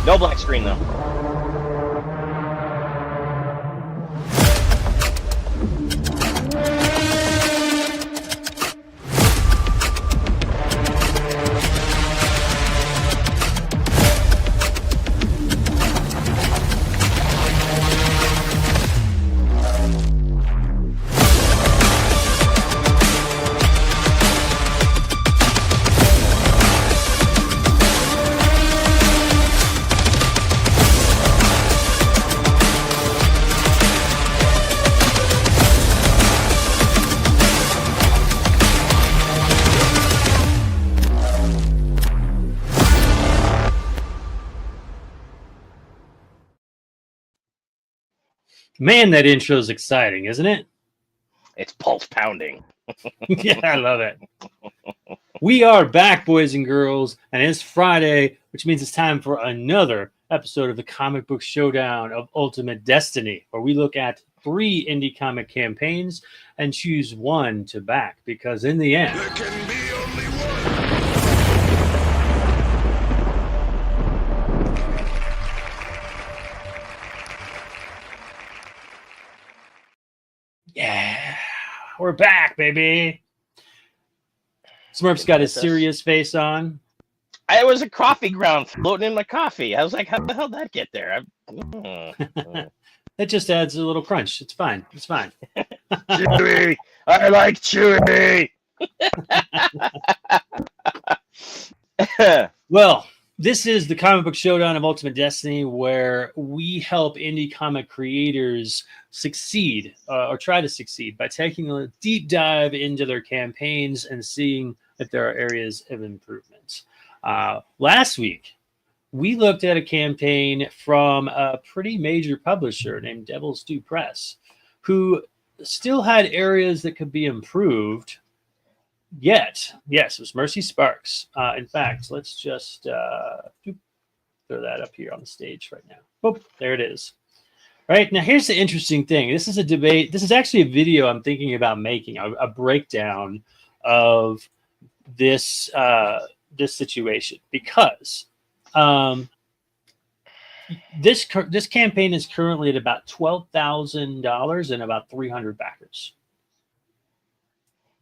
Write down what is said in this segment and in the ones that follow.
No black screen though. Man, that intro is exciting, isn't it? It's pulse pounding. Yeah, I love it. We are back, boys and girls, and it's Friday, which means it's time for another episode of the Comic Book Showdown of Ultimate Destiny, where we look at 3 indie comic campaigns and choose one to back, because in the end, There can be only one. yeah, we're back, baby. Smurf's got his serious face on. It was a coffee ground floating in my coffee. I was like, how the hell did that get there? It just adds a little crunch. It's fine. It's fine. Chewy. I like Chewy. Well, this is the Comic Book Showdown of Ultimate Destiny, where we help indie comic creators succeed or try to succeed by taking a deep dive into their campaigns and seeing if there are areas of improvement. Last week, we looked at a campaign from a pretty major publisher named Devil's Due Press, who still had areas that could be improved. Yet, yes, it was Mercy Sparks. In fact, let's just throw that up here on the stage right now. Oh, there it is. Right, now here's the interesting thing. This is a debate. This is actually a video I'm thinking about making, a breakdown of this this situation, because this campaign is currently at about $12,000 and about 300 backers.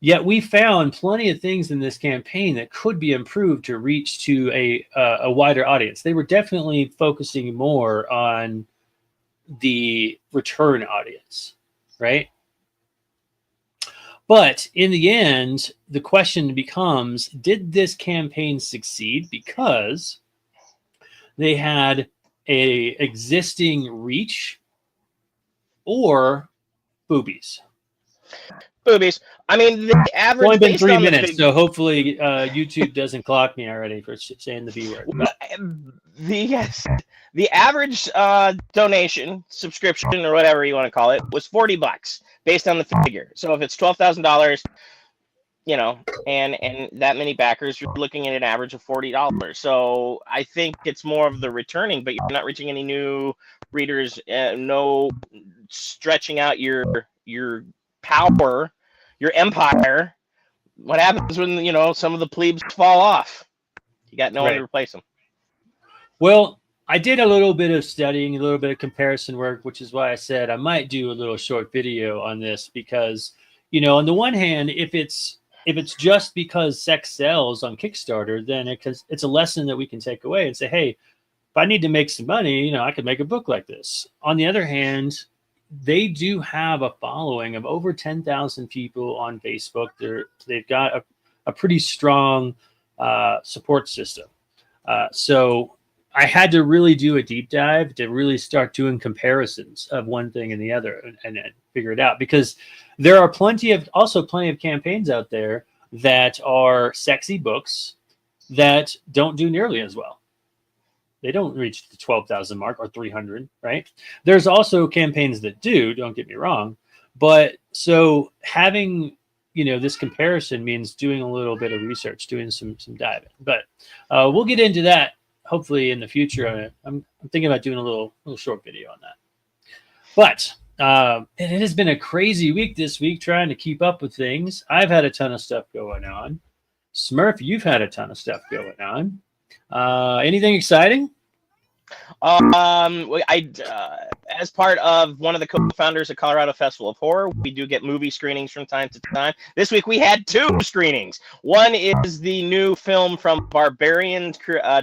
Yet we found plenty of things in this campaign that could be improved to reach to a wider audience. They were definitely focusing more on the return audience, right? But in the end, the question becomes, did this campaign succeed because they had a existing reach or boobies? Boobies. I mean, the average. It's only been 3 minutes, so hopefully YouTube doesn't clock me already for saying the B word. But The average donation, subscription, or whatever you want to call it, was $40 based on the figure. So if it's $12,000, you know, and that many backers, you're looking at an average of $40. So I think it's more of the returning, but you're not reaching any new readers. No stretching out your power, your empire. What happens when, you know, some of the plebes fall off? You got no one to replace them. Well, I did a little bit of studying, a little bit of comparison work, which is why I said I might do a little short video on this, because, you know, on the one hand, if it's just because sex sells on Kickstarter, then it's a lesson that we can take away and say, hey, if I need to make some money, you know, I could make a book like this. On the other hand, they do have a following of over 10,000 people on Facebook. They've got a pretty strong support system. So I had to really do a deep dive to really start doing comparisons of one thing and the other and figure it out, because there are plenty of campaigns out there that are sexy books that don't do nearly as well. They don't reach the 12,000 mark or 300, right? There's also campaigns that do, don't get me wrong. But so having, you know, this comparison means doing a little bit of research, doing some diving. But we'll get into that hopefully in the future. I'm thinking about doing a little short video on that. But it has been a crazy week this week trying to keep up with things. I've had a ton of stuff going on. Smurf, you've had a ton of stuff going on. Anything exciting? As part of one of the co-founders of Colorado Festival of Horror, we do get movie screenings from time to time. This week we had 2 screenings. One is the new film from Barbarian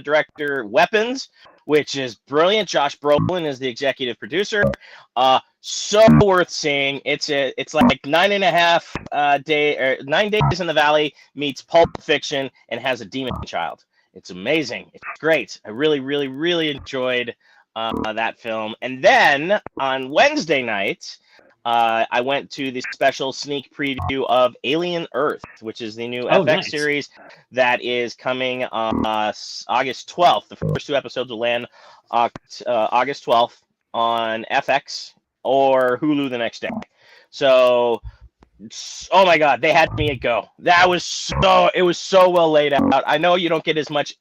director Weapons, which is brilliant. Josh Brolin is the executive producer. So worth seeing. It's like 9.5 or 9 Days in the Valley meets Pulp Fiction and has a demon child. It's amazing. It's great. I really, really, really enjoyed that film. And then on Wednesday night, I went to the special sneak preview of Alien Earth, which is the new FX series that is coming on August 12th. The first 2 episodes will land August 12th on FX or Hulu the next day. So, oh my God, they had me at go. It was so well laid out. I know you don't get as much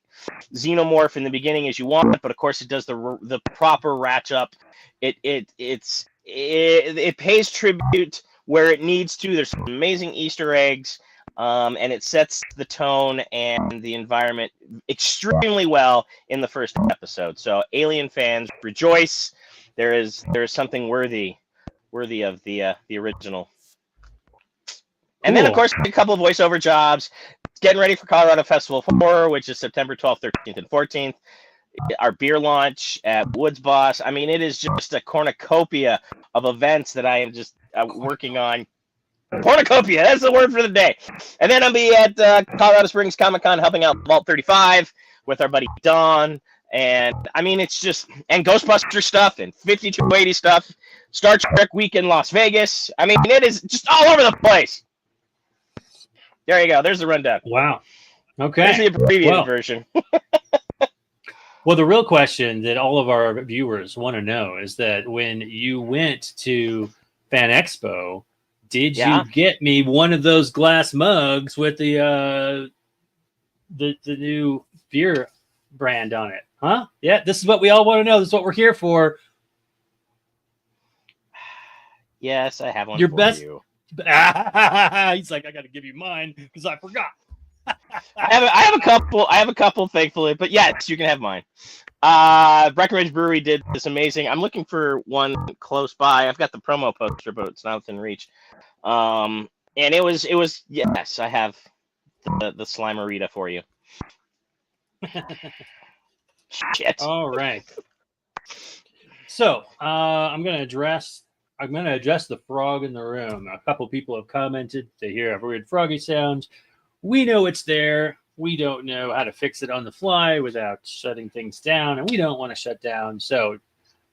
xenomorph in the beginning as you want, but of course it does the proper ratch up. It pays tribute where it needs to. There's some amazing Easter eggs, and it sets the tone and the environment extremely well in the first episode. So Alien fans, rejoice! There is something worthy of the original. And then, of course, a couple of voiceover jobs. Getting ready for Colorado Festival of Horror, which is September 12th, 13th, and 14th. Our beer launch at Woods Boss. I mean, it is just a cornucopia of events that I am just working on. Cornucopia, that's the word for the day. And then I'll be at Colorado Springs Comic Con helping out Vault 35 with our buddy Don. And I mean, it's just, and Ghostbuster stuff and 5280 stuff, Star Trek Week in Las Vegas. I mean, it is just all over the place. There you go. There's the rundown. Wow. Okay. There's the abbreviated version. Well, the real question that all of our viewers want to know is that when you went to Fan Expo, did you get me one of those glass mugs with the new beer brand on it? Huh? Yeah, this is what we all want to know. This is what we're here for. Yes, I have one Your for best. you. He's like, I got to give you mine because I forgot. I have a couple, thankfully, but yes, you can have mine. Breckenridge Brewery did this amazing. I'm looking for one close by. I've got the promo poster, but it's not within reach. And it was yes, I have the Slimerita for you. Shit. All right. So I'm gonna address the frog in the room. A couple people have commented they hear a weird froggy sound. We know it's there. We don't know how to fix it on the fly without shutting things down, and we don't want to shut down. So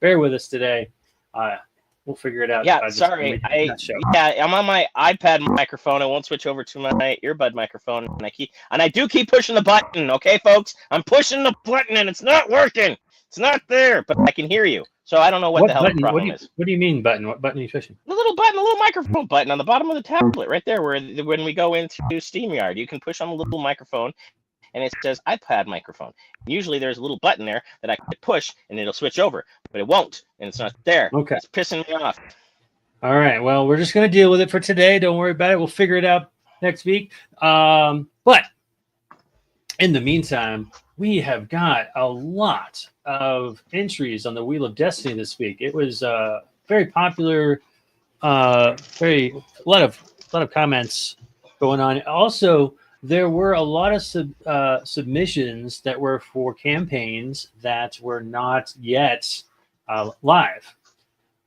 bear with us today. We'll figure it out. Yeah, sorry. I'm on my iPad microphone. I won't switch over to my earbud microphone, and I do keep pushing the button. Okay, folks, I'm pushing the button, and it's not working. It's not there, but I can hear you. So I don't know what the hell button, the problem is. What do you mean button? What button are you pushing? The little button, the little microphone button on the bottom of the tablet right there where when we go into StreamYard, you can push on the little microphone and it says iPad microphone. Usually there's a little button there that I can push and it'll switch over, but it won't, and it's not there. Okay. It's pissing me off. All right. Well, we're just going to deal with it for today. Don't worry about it. We'll figure it out next week. But in the meantime, we have got a lot of entries on the Wheel of Destiny this week. It was very popular, a lot of comments going on. Also, there were a lot of submissions that were for campaigns that were not yet live.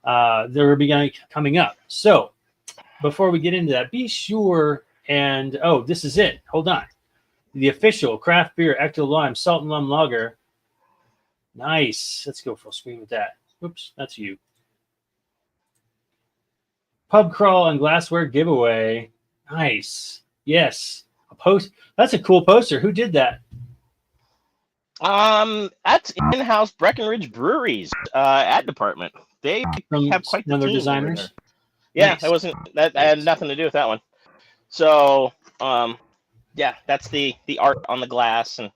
They were coming up. So before we get into that, be sure and this is it. Hold on. The official craft beer Ecto Lime Salt and Lime Lager. Nice. Let's go full screen with that. Oops, that's you. Pub crawl and glassware giveaway. Nice. Yes. That's a cool poster. Who did that? That's in-house Breckenridge Brewery's ad department. They have quite the one of their team designers. Yeah, Nice. That had nothing to do with that one. So, yeah, that's the art on the glass and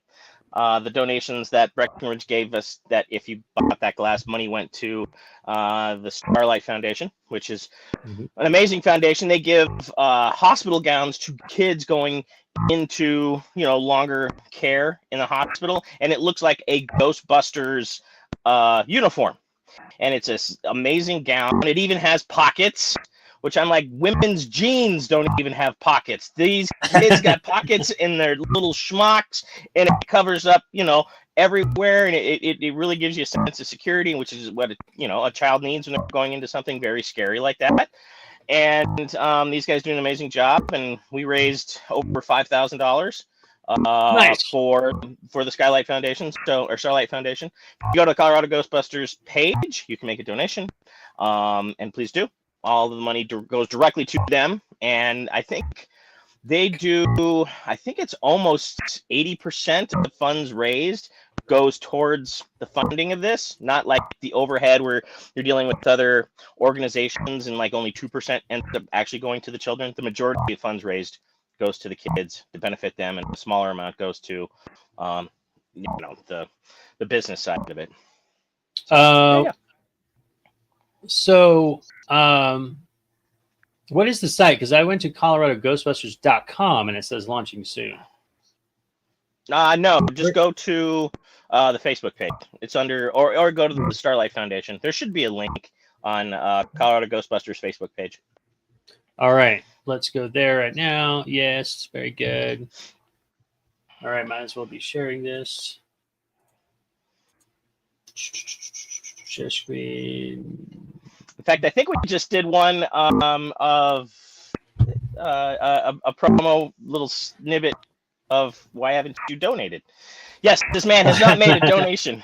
the donations that Breckenridge gave us. That if you bought that glass, money went to the Starlight Foundation, which is an amazing foundation. They give hospital gowns to kids going into longer care in the hospital, and it looks like a Ghostbusters uniform, and it's this amazing gown. It even has pockets, which I'm like, women's jeans don't even have pockets. These kids got pockets in their little schmucks, and it covers up, everywhere, and it really gives you a sense of security, which is what a child needs when they're going into something very scary like that. And these guys do an amazing job, and we raised over $5,000 Nice. for the Skylight Foundation, or Starlight Foundation. If you go to the Colorado Ghostbusters page, you can make a donation, and please do. All of the money goes directly to them, and I think they do. I think it's almost 80% of the funds raised goes towards the funding of this, not like the overhead where you're dealing with other organizations and like only 2% ends up actually going to the children. The majority of funds raised goes to the kids to benefit them, and a smaller amount goes to the business side of it. So what is the site? Because I went to coloradoghostbusters.com and it says launching soon. No, just go to the Facebook page. It's under, or go to the Starlight Foundation. There should be a link on Colorado Ghostbusters Facebook page. All right, let's go there right now. Yes, very good. All right, might as well be sharing this. Share screen. In fact, I think we just did one of a promo little snippet of why haven't you donated? Yes, this man has not made a donation.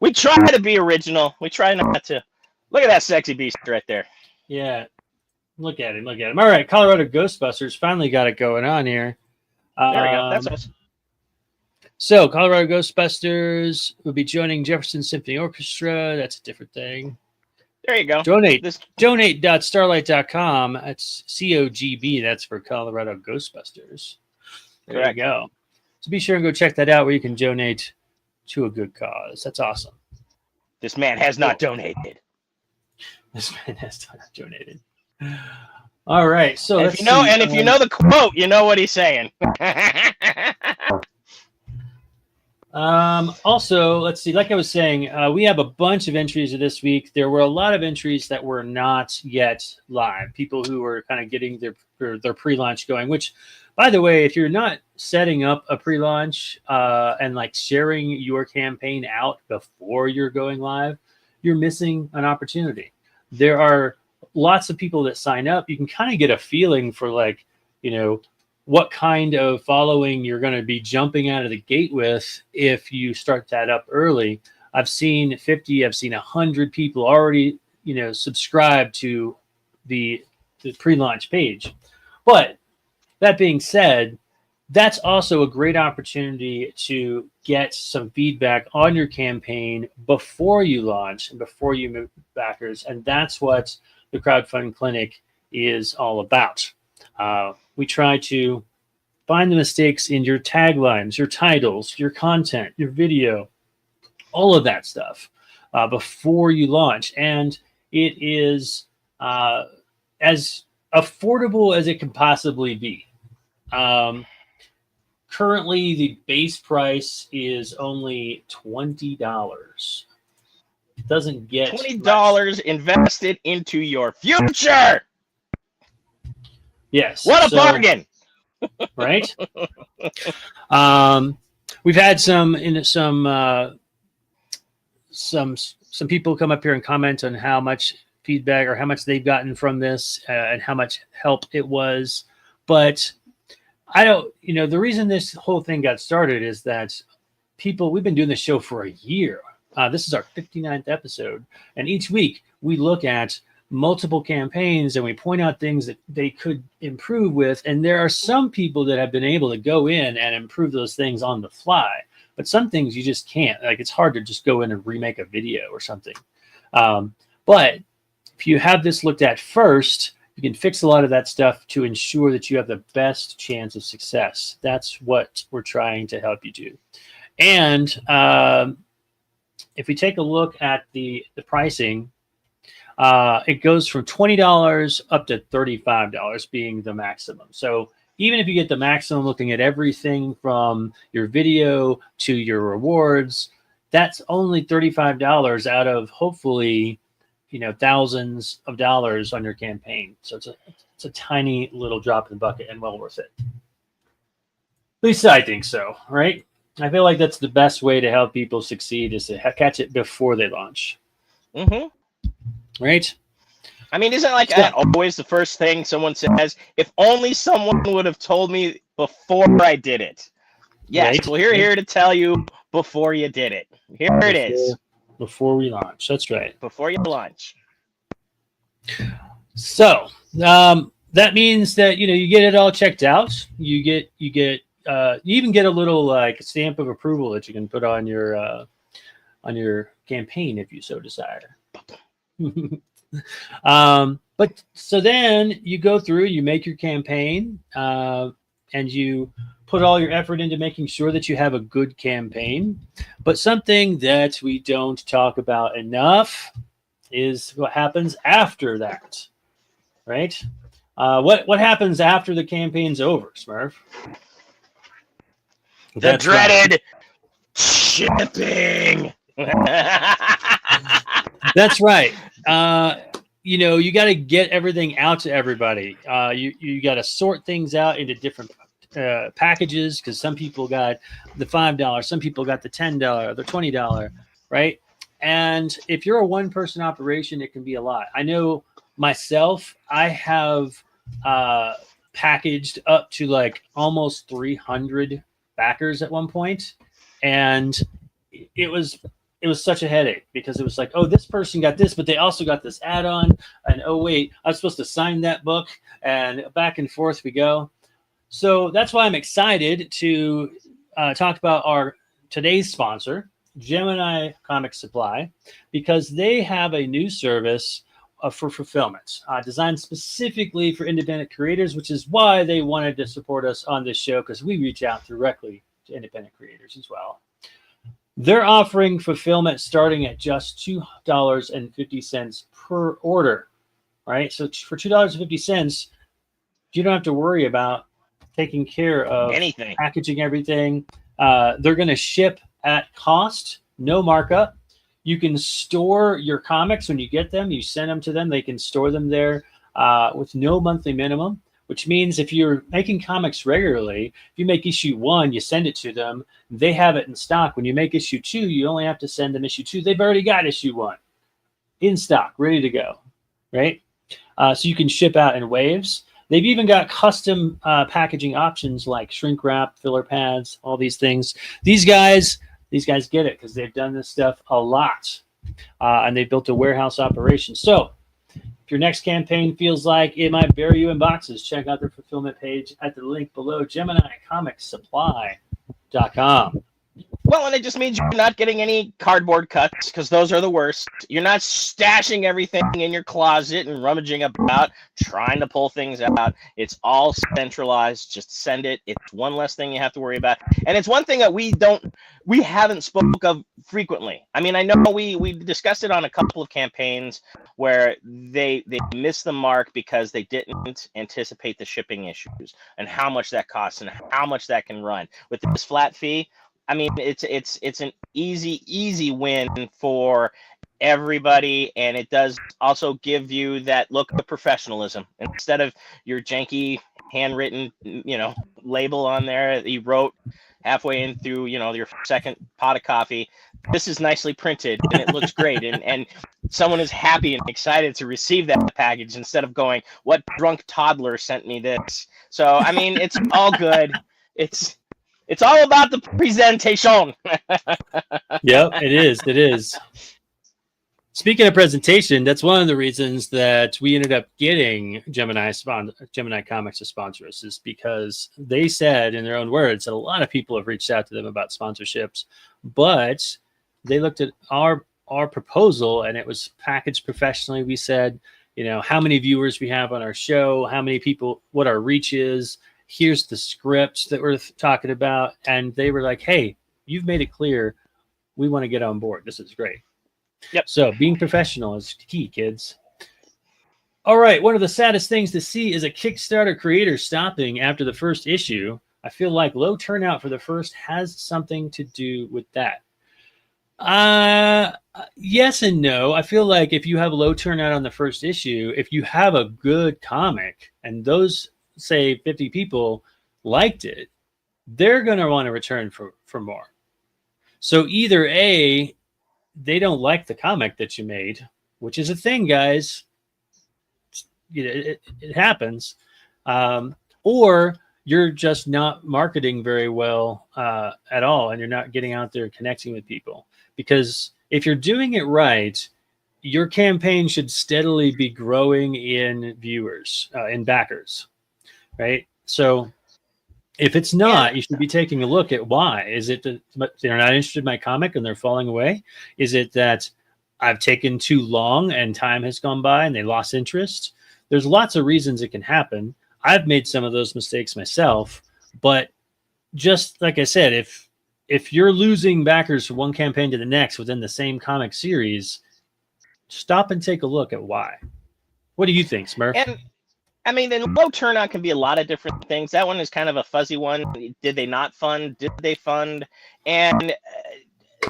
We try to be original. We try not to. Look at that sexy beast right there. Yeah, look at him. Look at him. All right, Colorado Ghostbusters finally got it going on here. There we go. That's us. So, Colorado Ghostbusters will be joining Jefferson Symphony Orchestra. That's a different thing. There you go. Donate.starlight.com. That's COGB. That's for Colorado Ghostbusters. There Correct. you go. So be sure and go check that out where you can donate to a good cause. That's awesome. This man has not donated. This man has not donated. All right. So if you know the quote, you know what he's saying. Also, let's see, like I was saying, we have a bunch of entries this week. There were a lot of entries that were not yet live. People who were kind of getting their pre-launch going, which, by the way, if you're not setting up a pre-launch and like sharing your campaign out before you're going live, you're missing an opportunity. There are lots of people that sign up. You can kind of get a feeling for like, what kind of following you're going to be jumping out of the gate with if you start that up early. I've seen 50, I've seen 100 people already, subscribe to the pre-launch page. But that being said, that's also a great opportunity to get some feedback on your campaign before you launch and before you move backers. And that's what the Crowdfund Clinic is all about. We try to find the mistakes in your taglines, your titles, your content, your video, all of that stuff before you launch. And it is as affordable as it can possibly be. Currently, the base price is only $20. It doesn't get $20 invested into your future. Yes. What a bargain. Right? We've had some people come up here and comment on how much feedback or how much they've gotten from this and how much help it was. But I don't, the reason this whole thing got started is that we've been doing this show for a year. This is our 59th episode. And each week we look at multiple campaigns and we point out things that they could improve with. And there are some people that have been able to go in and improve those things on the fly. But some things you just can't. Like, it's hard to just go in and remake a video or something. But if you have this looked at first, you can fix a lot of that stuff to ensure that you have the best chance of success. That's what we're trying to help you do. And if we take a look at the pricing, it goes from $20 up to $35 being the maximum. So even if you get the maximum, looking at everything from your video to your rewards, that's only $35 out of hopefully, thousands of dollars on your campaign. So it's a tiny little drop in the bucket and well worth it. At least I think so, right? I feel like that's the best way to help people succeed is to catch it before they launch. Mm-hmm. Right? I mean, isn't like that always the first thing someone says? If only someone would have told me before I did it. Yes, Right. well, we're here to tell you before you did it. Here it is. Before we launch. That's right. Before you launch. So that means that you get it all checked out. You even get a little like stamp of approval that you can put on your campaign if you so desire. But so then you go through, you make your campaign, and you put all your effort into making sure that you have a good campaign. But something that we don't talk about enough is what happens after that, right? What happens after the campaign's over, Smurf? The dreaded shipping. That's right. You got to get everything out to everybody. You got to sort things out into different packages because some people got the $5, some people got the $10, the $20, right? And if you're a one-person operation, it can be a lot. I know myself, I have packaged up to like almost 300 backers at one point, and it was such a headache because it was like, oh, this person got this, but they also got this add-on, and oh wait, I was supposed to sign that book, and back and forth we go. So that's why I'm excited to talk about our today's sponsor, Gemini Comic Supply, because they have a new service for fulfillment designed specifically for independent creators, which is why they wanted to support us on this show, because we reach out directly to independent creators as well. They're offering fulfillment starting at just $2.50 per order, right? So for $2.50, you don't have to worry about taking care of anything, packaging everything. They're going to ship at cost, no markup. You can store your comics when you get them. You send them to them. They can store them there with no monthly minimum, which means if you're making comics regularly, if you make issue 1, you send it to them. They have it in stock. When you make issue 2, you only have to send them issue 2. They've already got issue 1 in stock, ready to go, right? So you can ship out in waves. They've even got custom packaging options like shrink wrap, filler pads, all these things. These guys get it because they've done this stuff a lot, and they built a warehouse operation. So if your next campaign feels like it might bury you in boxes, check out their fulfillment page at the link below, GeminiComicSupply.com. Well, and it just means you're not getting any cardboard cuts because those are the worst. You're not stashing everything in your closet and rummaging about, trying to pull things out. It's all centralized. Just send it. It's one less thing you have to worry about. And it's one thing that we haven't spoke of frequently. I mean, I know we discussed it on a couple of campaigns where they missed the mark because they didn't anticipate the shipping issues and how much that costs and how much that can run. With this flat fee, I mean, it's an easy win for everybody, and it does also give you that look of professionalism instead of your janky handwritten, label on there that you wrote halfway in through, your second pot of coffee. This is nicely printed and it looks great, and someone is happy and excited to receive that package instead of going, "What drunk toddler sent me this?" So I mean, it's all good. It's all about the presentation. Yep, it is. It is. Speaking of presentation, that's one of the reasons that we ended up getting Gemini Comics to sponsor us, is because they said in their own words that a lot of people have reached out to them about sponsorships, but they looked at our proposal and it was packaged professionally. We said, how many viewers we have on our show, how many people, what our reach is. Here's the script that we're talking about. And they were like, hey, you've made it clear. We want to get on board. This is great. Yep. So being professional is key, kids. All right. One of the saddest things to see is a Kickstarter creator stopping after the first issue. I feel like low turnout for the first has something to do with that. Yes and no. I feel like if you have low turnout on the first issue, if you have a good comic and those, say, 50 people liked it, they're going to want to return for more. So either A, they don't like the comic that you made, which is a thing, guys. It happens. Or you're just not marketing very well at all, and you're not getting out there connecting with people. Because if you're doing it right, your campaign should steadily be growing in viewers, in backers, right? So if it's not, you should be taking a look at why. Is it that they're not interested in my comic and they're falling away? Is it that I've taken too long and time has gone by and they lost interest? There's lots of reasons it can happen. I've made some of those mistakes myself, but just like I said, if you're losing backers from one campaign to the next within the same comic series, stop and take a look at why. What do you think, Smurf? And I mean, the low turnout can be a lot of different things. That one is kind of a fuzzy one. Did they not fund? Did they fund? And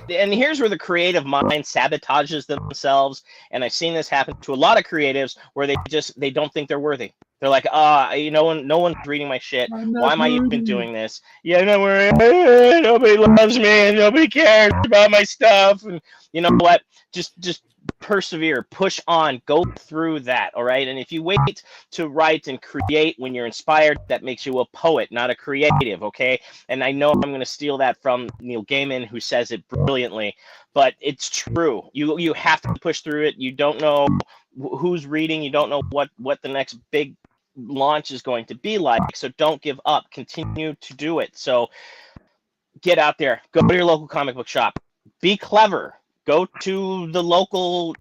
here's where the creative mind sabotages themselves. And I've seen this happen to a lot of creatives where they don't think they're worthy. They're like, no one's reading my shit. Why am I even doing this? Yeah, nobody loves me and nobody cares about my stuff. And you know what? Just persevere, push on, go through that. All right. And if you wait to write and create when you're inspired, that makes you a poet, not a creative. Okay. And I know I'm going to steal that from Neil Gaiman, who says it brilliantly, but it's true. You have to push through it. You don't know who's reading. You don't know what the next big launch is going to be like. So don't give up. Continue to do it. So get out there. Go to your local comic book shop. Be clever. Go to the local,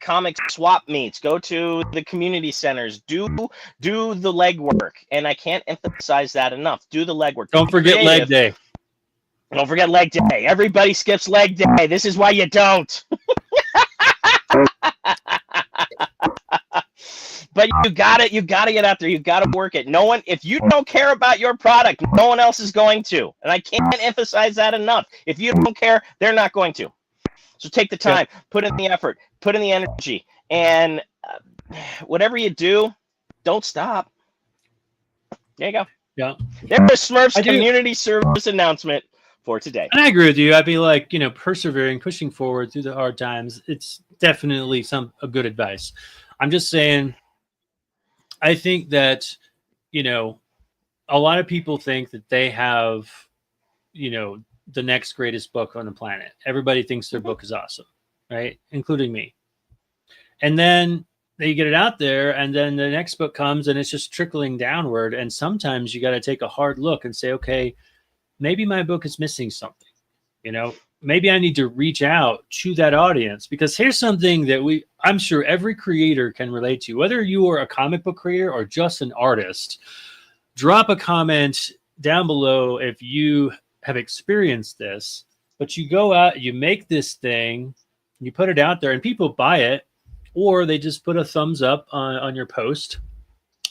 comic swap meets. Go to the community centers. Do the legwork. And I can't emphasize that enough. Do the legwork. Don't forget leg day. Don't forget leg day. Everybody skips leg day. This is why you don't. But you got to get out there. You got to work it. No one, if you don't care about your product, no one else is going to. And I can't emphasize that enough. If you don't care, they're not going to. So take the time, put in the effort, put in the energy, and whatever you do, don't stop. There you go. Yeah. There's Smurf's community service announcement for today. And I agree with you. I'd be like, persevering, pushing forward through the hard times. It's definitely a good advice. I'm just saying, I think that, a lot of people think that they have, the next greatest book on the planet. Everybody thinks their book is awesome, right? Including me. And then they get it out there, and then the next book comes and it's just trickling downward. And sometimes you got to take a hard look and say, okay, maybe my book is missing something. Maybe I need to reach out to that audience, because here's something that I'm sure every creator can relate to, whether you are a comic book creator or just an artist. Drop a comment down below if you have experienced this, but you go out, you make this thing, you put it out there and people buy it, or they just put a thumbs up on your post,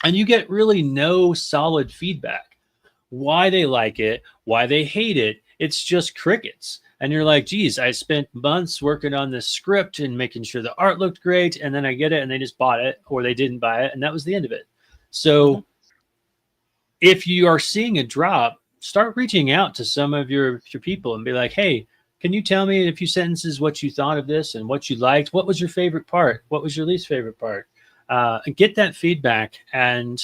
and you get really no solid feedback. Why they like it, why they hate it. It's just crickets. And you're like, geez, I spent months working on this script and making sure the art looked great. And then I get it and they just bought it, or they didn't buy it. And that was the end of it. So if you are seeing a drop, start reaching out to some of your people and be like, hey, can you tell me in a few sentences what you thought of this and what you liked? What was your favorite part? What was your least favorite part? And get that feedback and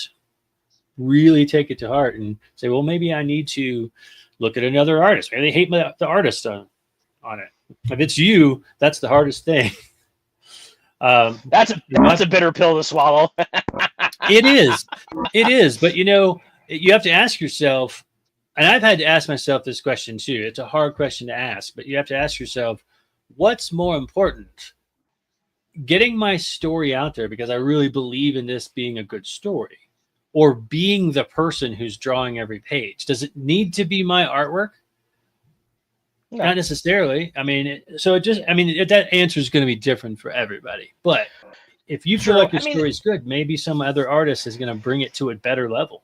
really take it to heart and say, well, maybe I need to look at another artist. Maybe they hate the artist on it. If it's you, that's the hardest thing. That's a bitter pill to swallow. It is. But you have to ask yourself, and I've had to ask myself this question too. It's a hard question to ask, but you have to ask yourself, what's more important? Getting my story out there because I really believe in this being a good story, or being the person who's drawing every page? Does it need to be my artwork? No. Not necessarily. That answer is going to be different for everybody. But if you feel like your story is good, maybe some other artist is going to bring it to a better level.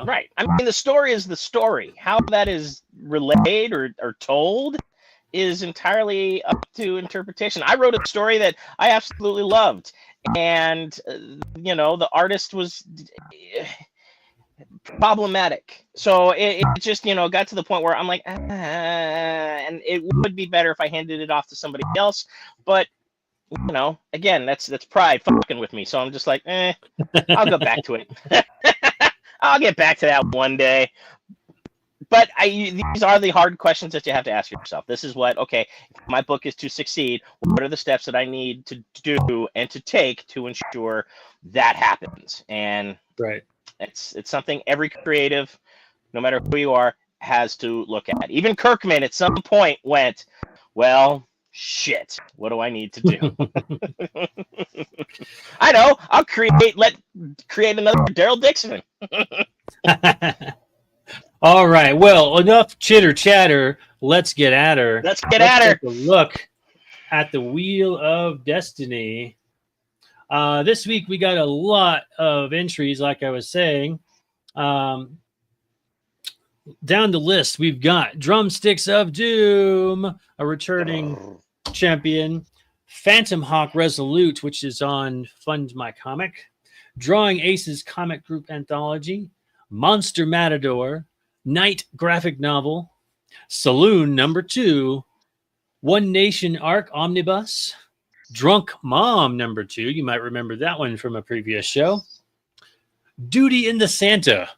Right. The story is the story. How that is relayed or told is entirely up to interpretation. I wrote a story that I absolutely loved, and the artist was problematic. So it just got to the point where I'm like, and it would be better if I handed it off to somebody else. But again, that's pride fucking with me. So I'm just like, I'll go back to it. I'll get back to that one day. But these are the hard questions that you have to ask yourself. This is if my book is to succeed, what are the steps that I need to do and to take to ensure that happens? And Right. it's something every creative, no matter who you are, has to look at. Even Kirkman at some point went, well, shit, what do I need to do? I know, I'll create another Daryl Dixon. All right. Well, enough chitter chatter. Let's get at her. Let's take a look at the Wheel of Destiny. This week we got a lot of entries, like I was saying. Down the list, we've got Drumsticks of Doom, a returning champion. Phantom Hawk Resolute, which is on Fund My Comic. Drawing Aces Comic Group Anthology. Monster Matador. Night graphic novel, Saloon #2, One Nation Arc Omnibus, Drunk Mom #2. You might remember that one from a previous show. Duty in the Santa.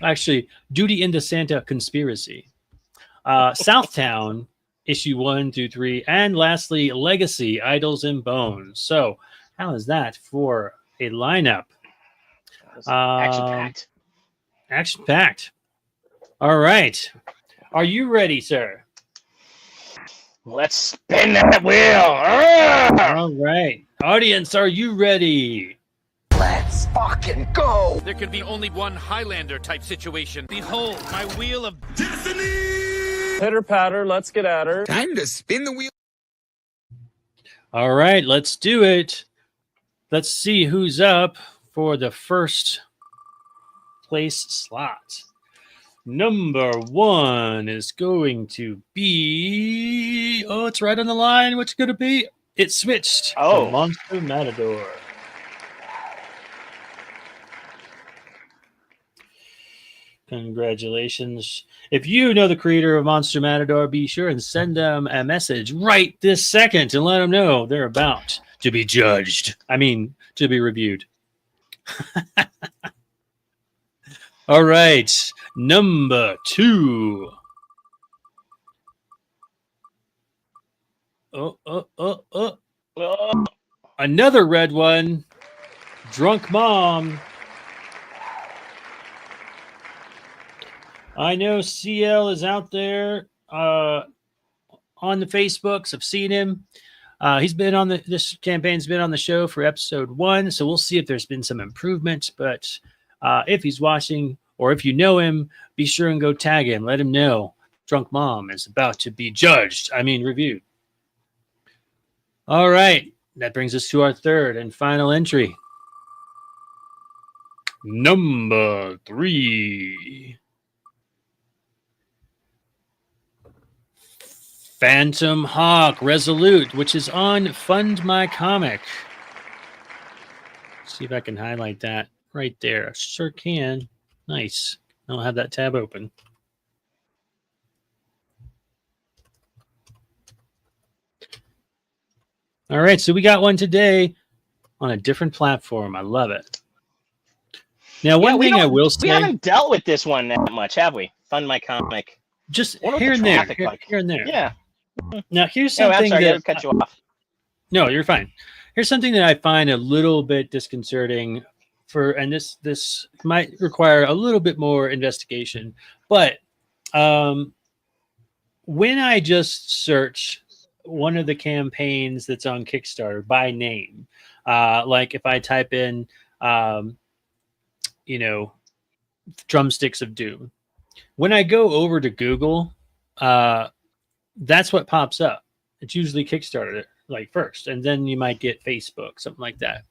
Actually, Duty in the Santa Conspiracy. Southtown, issue 1 through 3. And lastly, Legacy, Idols and Bones. So, how is that for a lineup? Action-packed. Action-packed. All right. Are you ready, sir? Let's spin that wheel. All right. Audience, are you ready? Let's fucking go. There can be only one Highlander type situation. Behold, my wheel of Destiny. Pitter patter, let's get at her. Time to spin the wheel. All right, let's do it. Let's see who's up for the first place slot. Number 1 is going to be... Oh, it's right on the line. What's going to be? It switched. Oh. To Monster Matador. Congratulations. If you know the creator of Monster Matador, be sure and send them a message right this second and let them know they're about to be judged. I mean, to be reviewed. All right. Number 2. Oh. Another red one. Drunk Mom. I know CL is out there on the Facebooks. I've seen him. He's been on this campaign's been on the show for episode 1, so we'll see if there's been some improvement. But if he's watching or if you know him, be sure and go tag him. Let him know Drunk Mom is about to be reviewed. All right. That brings us to our third and final entry. Number 3. Phantom Hawk Resolute, which is on Fund My Comic. See if I can highlight that right there. Sure can. Nice. I'll have that tab open. All right, so we got one today on a different platform. I love it. Now, one thing I will say... We haven't dealt with this one that much, have we? Fund My Comic. Just here and there. Here and there. Yeah. Now, here's something I'm sorry, I cut you off. No, you're fine. Here's something that I find a little bit disconcerting and this might require a little bit more investigation. But when I just search one of the campaigns that's on Kickstarter by name, like if I type in, Drumsticks of Doom, when I go over to Google, that's what pops up. It's usually Kickstarter first, and then you might get Facebook, something like that.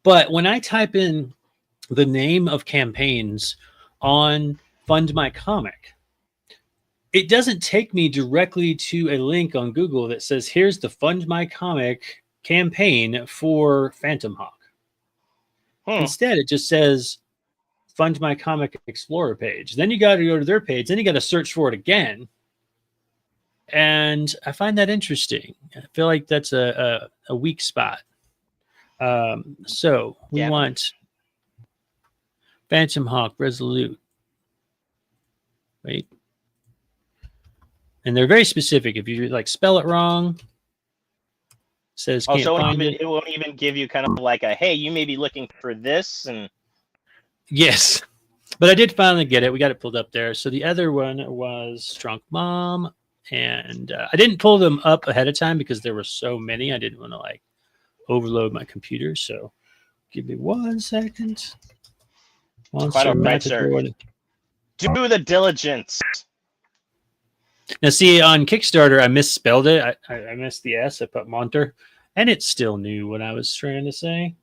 But when I type in the name of campaigns on Fund My Comic, it doesn't take me directly to a link on Google that says, here's the Fund My Comic campaign for Phantom Hawk. Instead, it just says Fund My Comic Explorer page. Then you got to go to their page. Then you got to search for it again. And I find that interesting. I feel like that's a weak spot. So we want Phantom Hawk Resolute. Wait. And they're very specific. If you like spell it wrong, it says can't find it. It won't even give you kind of like a, hey, you may be looking for this. And yes, but I did finally get it. We got it pulled up there. So the other one was Drunk Mom, and I didn't pull them up ahead of time because there were so many. I didn't want to like overload my computer. So give me 1 second. Monster Matador. Do the diligence. Now, see, on Kickstarter, I misspelled it. I missed the S. I put Monter, and it still knew what I was trying to say.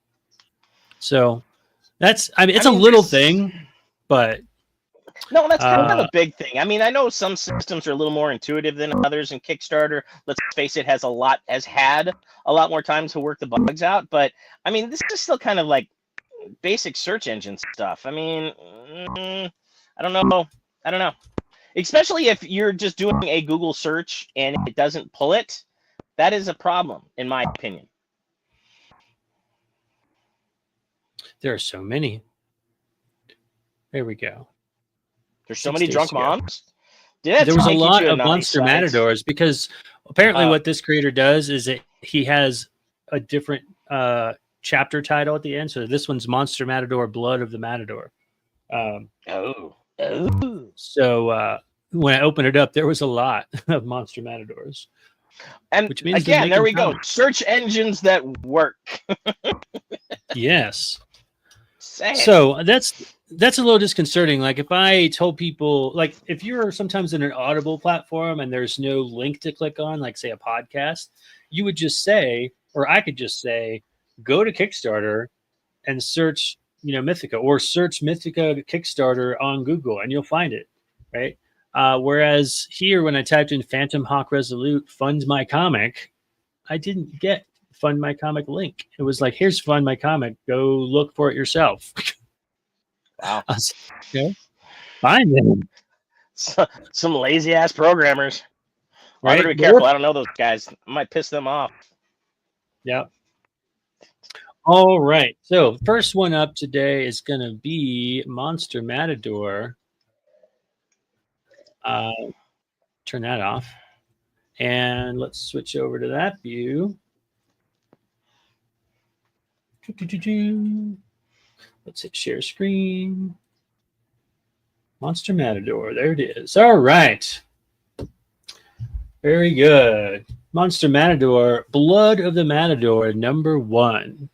So it's a little thing, but no, that's kind of a big thing. I mean, I know some systems are a little more intuitive than others, and Kickstarter, let's face it, has had a lot more time to work the bugs out. But I mean, this is still kind of like basic search engine stuff. I mean, I don't know. Especially if you're just doing a Google search and it doesn't pull it, that is a problem, in my opinion. There are so many. There we go. There's so many drunk moms. There was a lot of Monster Matadors because apparently what this creator does is that he has a different chapter title at the end. So this one's Monster Matador, Blood of the Matador. So when I opened it up, there was a lot of Monster Matadors. And which means again, there we go. Search engines that work. Yes. So that's a little disconcerting. Like if I told people, like if you're sometimes in an Audible platform and there's no link to click on, like say a podcast, you would just say, or I could just say, go to Kickstarter and search, Mythica, or search Mythica Kickstarter on Google and you'll find it, right? Whereas here, when I typed in Phantom Hawk Resolute Fund My Comic, I didn't get Fund My Comic link. It was like, here's Fund My Comic. Go look for it yourself. Wow. Find them. Some lazy ass programmers. Right? I better be careful. I don't know those guys. I might piss them off. Yeah. All right. So first one up today is going to be Monster Matador. Turn that off. And let's switch over to that view. Let's hit share screen. Monster Matador. There it is. All right. Very good. Monster Matador, Blood of the Matador, #1.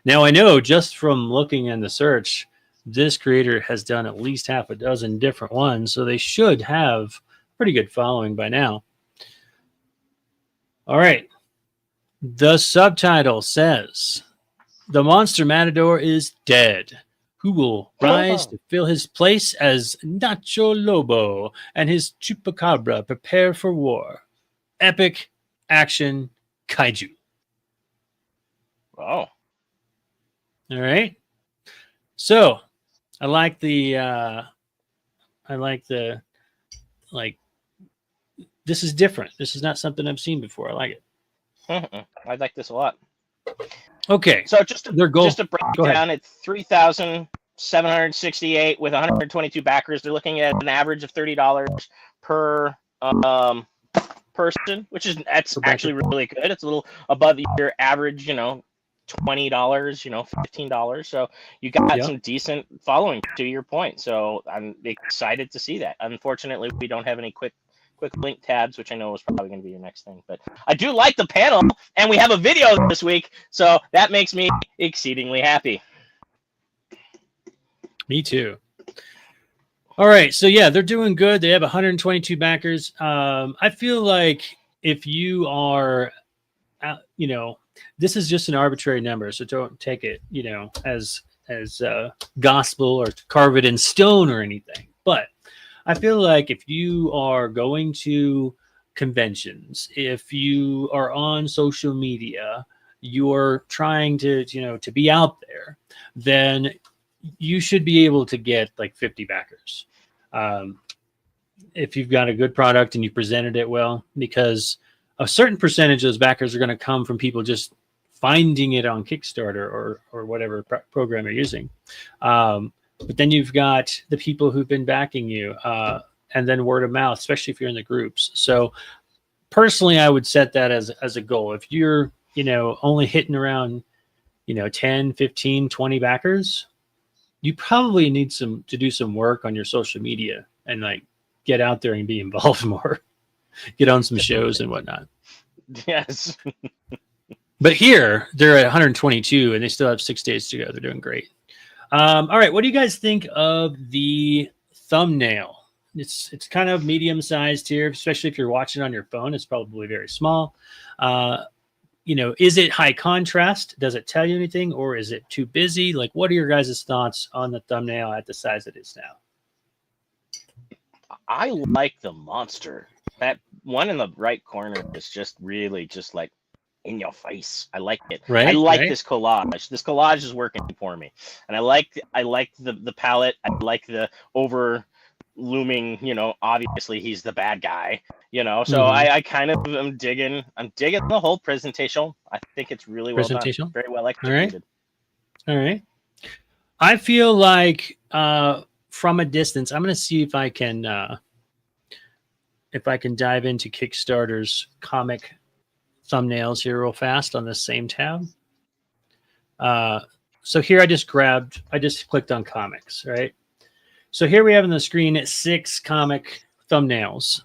Now, I know just from looking in the search, this creator has done at least half a dozen different ones, so they should have a pretty good following by now. All right. The subtitle says, "The Monster Matador is dead. Who will rise to fill his place as Nacho Lobo and his Chupacabra prepare for war? Epic action kaiju." Wow. All right. So I like this is different. This is not something I've seen before. I like it. I like this a lot. Okay. So just to break Go down, ahead. it's 3,768 with 122 backers. They're looking at an average of $30 per person, that's actually really good. It's a little above your average, $20, $15. So you got some decent following, to your point. So I'm excited to see that. Unfortunately, we don't have any quick link tabs, which I know is probably going to be your next thing. But I do like the panel, and we have a video this week, so that makes me exceedingly happy. Me too. All right. So, yeah, they're doing good. They have 122 backers. I feel like if you are, this is just an arbitrary number, so don't take it, as gospel or carve it in stone or anything. But I feel like if you are going to conventions, if you are on social media, you're trying to, to be out there, then you should be able to get like 50 backers. If you've got a good product and you presented it well, because a certain percentage of those backers are going to come from people just finding it on Kickstarter or whatever program you're using. But then you've got the people who've been backing you, and then word of mouth, especially if you're in the groups. So personally, I would set that as a goal. If you're, only hitting around, 10, 15, 20 backers, you probably need to do some work on your social media and like get out there and be involved more, get on some shows and whatnot. Yes. But here they're at 122 and they still have 6 days to go. They're doing great. All right. What do you guys think of the thumbnail? It's kind of medium sized here, especially if you're watching on your phone. It's probably very small. Is it high contrast? Does it tell you anything, or is it too busy? Like, what are your guys' thoughts on the thumbnail at the size it is now? I like the monster. That one in the right corner is just really just like in your face. I like it. Right, I like right. this collage. This collage is working for me, and I like the palette. I like the over looming. Obviously he's the bad guy. So I kind of am digging. I'm digging the whole presentation. I think it's really well done. Very well executed. All right. I feel like from a distance, I'm going to see if I can dive into Kickstarter's comic thumbnails here real fast on the same tab. So here I just clicked on comics, right? So here we have on the screen 6 comic thumbnails.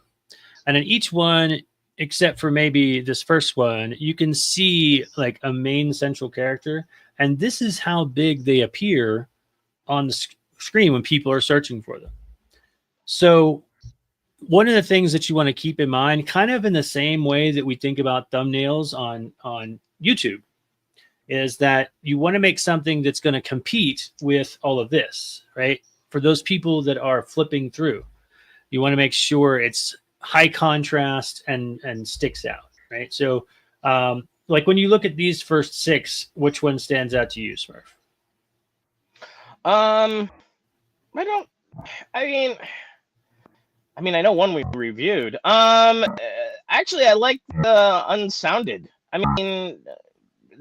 And in each one, except for maybe this first one, you can see like a main central character. And this is how big they appear on the screen when people are searching for them. So one of the things that you want to keep in mind, kind of in the same way that we think about thumbnails on YouTube, is that you want to make something that's going to compete with all of this, right? For those people that are flipping through, you want to make sure it's high contrast and sticks out, right? So like when you look at these first 6, which one stands out to you, Smurf? I mean, I know one we reviewed. Actually, I like the Unsounded. I mean,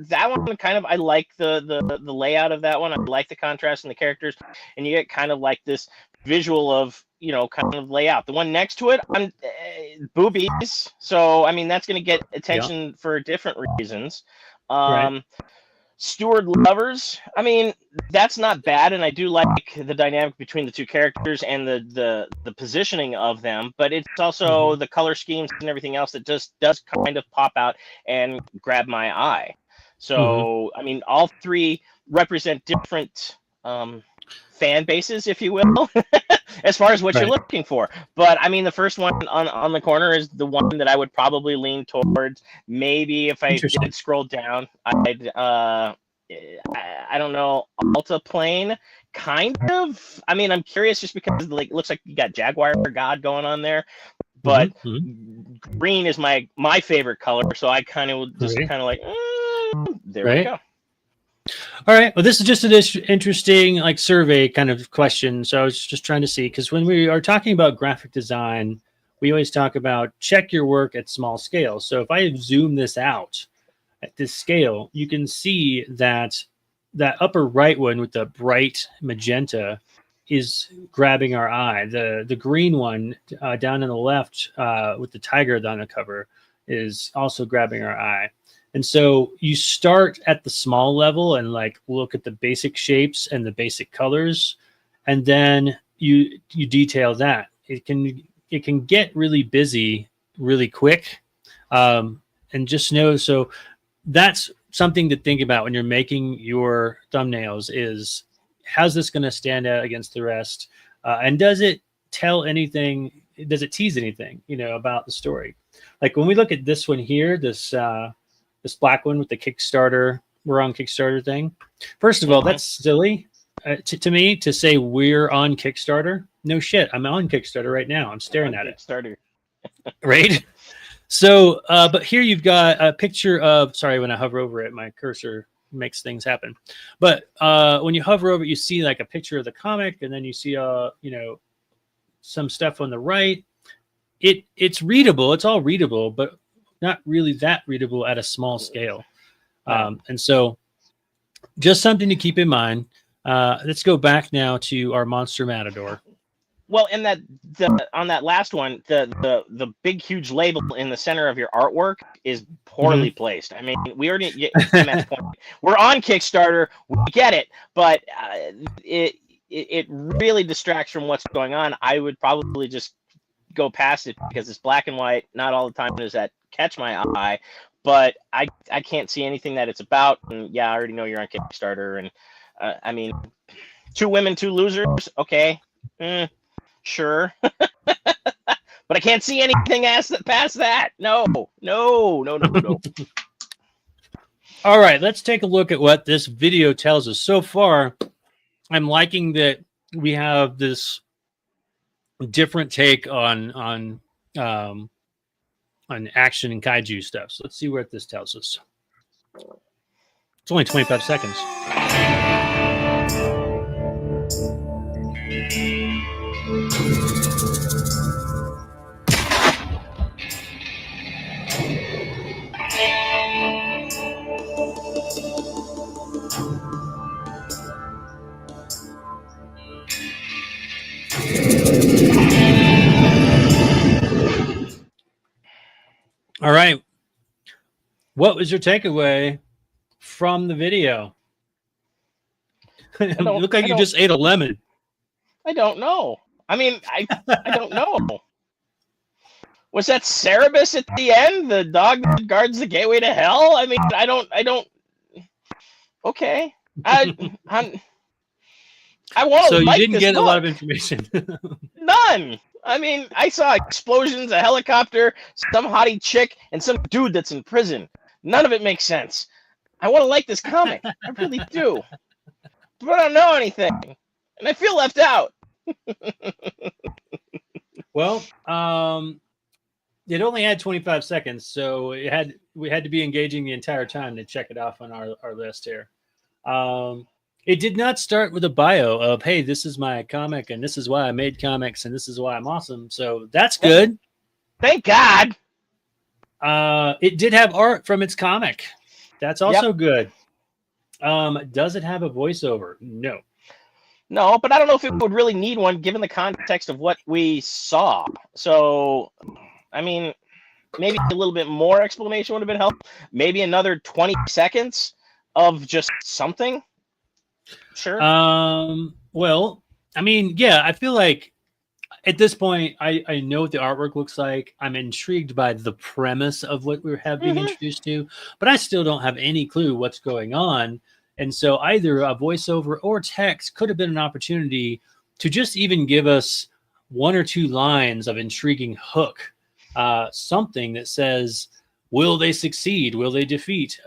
that one kind of, I like the layout of that one. I like the contrast in the characters, and you get kind of like this visual of, kind of layout. The one next to it, boobies. So, I mean, that's going to get attention for different reasons. Right. Steward lovers. I mean, that's not bad, and I do like the dynamic between the two characters and the positioning of them. But it's also the color schemes and everything else that just does kind of pop out and grab my eye. So, I mean, all 3 represent different fan bases, if you will, as far as what you're looking for. But I mean, the first one on the corner is the one that I would probably lean towards. Maybe if I did scroll down, I'd I don't know, Altiplane, kind of. I mean, I'm curious just because it looks like you got Jaguar God going on there. But green is my favorite color, so I kind of just kind of like there we go. All right. Well, this is just an interesting survey kind of question. So I was just trying to see, because when we are talking about graphic design, we always talk about check your work at small scale. So if I zoom this out at this scale, you can see that upper right one with the bright magenta is grabbing our eye. The green one down on the left with the tiger on the cover is also grabbing our eye. And so you start at the small level and look at the basic shapes and the basic colors, and then you detail that. It can get really busy really quick, and just know. So that's something to think about when you're making your thumbnails: is how's this going to stand out against the rest, and does it tell anything? Does it tease anything about the story? Like when we look at this one here, this black one with the Kickstarter, we're on Kickstarter thing. First of all, that's silly to me to say we're on Kickstarter. no shit. I'm on Kickstarter right now. I'm staring at it. Kickstarter. Right? So, but here you've got a picture of, sorry, when I hover over it, my cursor makes things happen. But when you hover over it, you see like a picture of the comic, and then you see, some stuff on the right. It's readable. It's all readable, but not really that readable at a small scale. And so just something to keep in mind. Let's go back now to our Monster Matador. Well, and on that last one, the big huge label in the center of your artwork is poorly placed. I mean, we already get to that point. We're on Kickstarter, we get it, but it really distracts from what's going on. I would probably just go past it because it's black and white. Not all the time does that catch my eye, but I can't see anything that it's about. And yeah, I already know you're on Kickstarter, and I mean, 2 women, 2 losers. Okay. Sure. But I can't see anything past that. No. All right, let's take a look at what this video tells us. So far, I'm liking that we have this different take on action and kaiju stuff. So let's see what this tells us. It's only 25 seconds. All right. What was your takeaway from the video? It looked like you just ate a lemon. I don't know. I mean, I don't know. Was that Cerebus at the end? The dog that guards the gateway to hell? I mean, I don't. Okay. I want to. So you like didn't this get book. a lot of information. None. I mean, I saw explosions, a helicopter, some hottie chick, and some dude that's in prison. None of it makes sense. I want to like this comic. I really do. But I don't know anything. And I feel left out. Well, it only had 25 seconds, so we had to be engaging the entire time to check it off on our list here. It did not start with a bio of, hey, this is my comic, and this is why I made comics, and this is why I'm awesome. So that's good. Thank God. It did have art from its comic. That's also good. Does it have a voiceover? No. No, but I don't know if it would really need one given the context of what we saw. So, I mean, maybe a little bit more explanation would have been helpful. Maybe another 20 seconds of just something. Sure. Well, I mean, yeah, I feel like at this point, I know what the artwork looks like. I'm intrigued by the premise of what we have being introduced to, but I still don't have any clue what's going on. And so either a voiceover or text could have been an opportunity to just even give us 1 or 2 lines of intriguing hook, something that says, will they succeed? Will they defeat?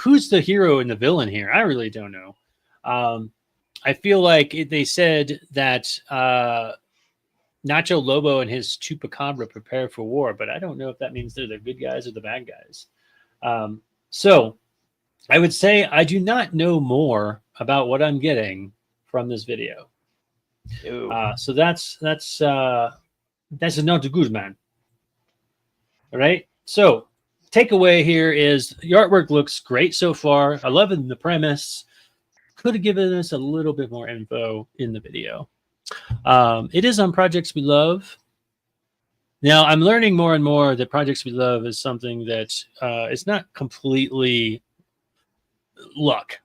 Who's the hero and the villain here? I really don't know. I feel like they said that Nacho Lobo and his Chupacabra prepare for war, but I don't know if that means they're the good guys or the bad guys. So I would say I do not know more about what I'm getting from this video. So that's not good, man. All right. So takeaway here is the artwork looks great so far. I love the premise. Could have given us a little bit more info in the video. It is on Projects We Love. Now, I'm learning more and more that Projects We Love is something that is not completely luck.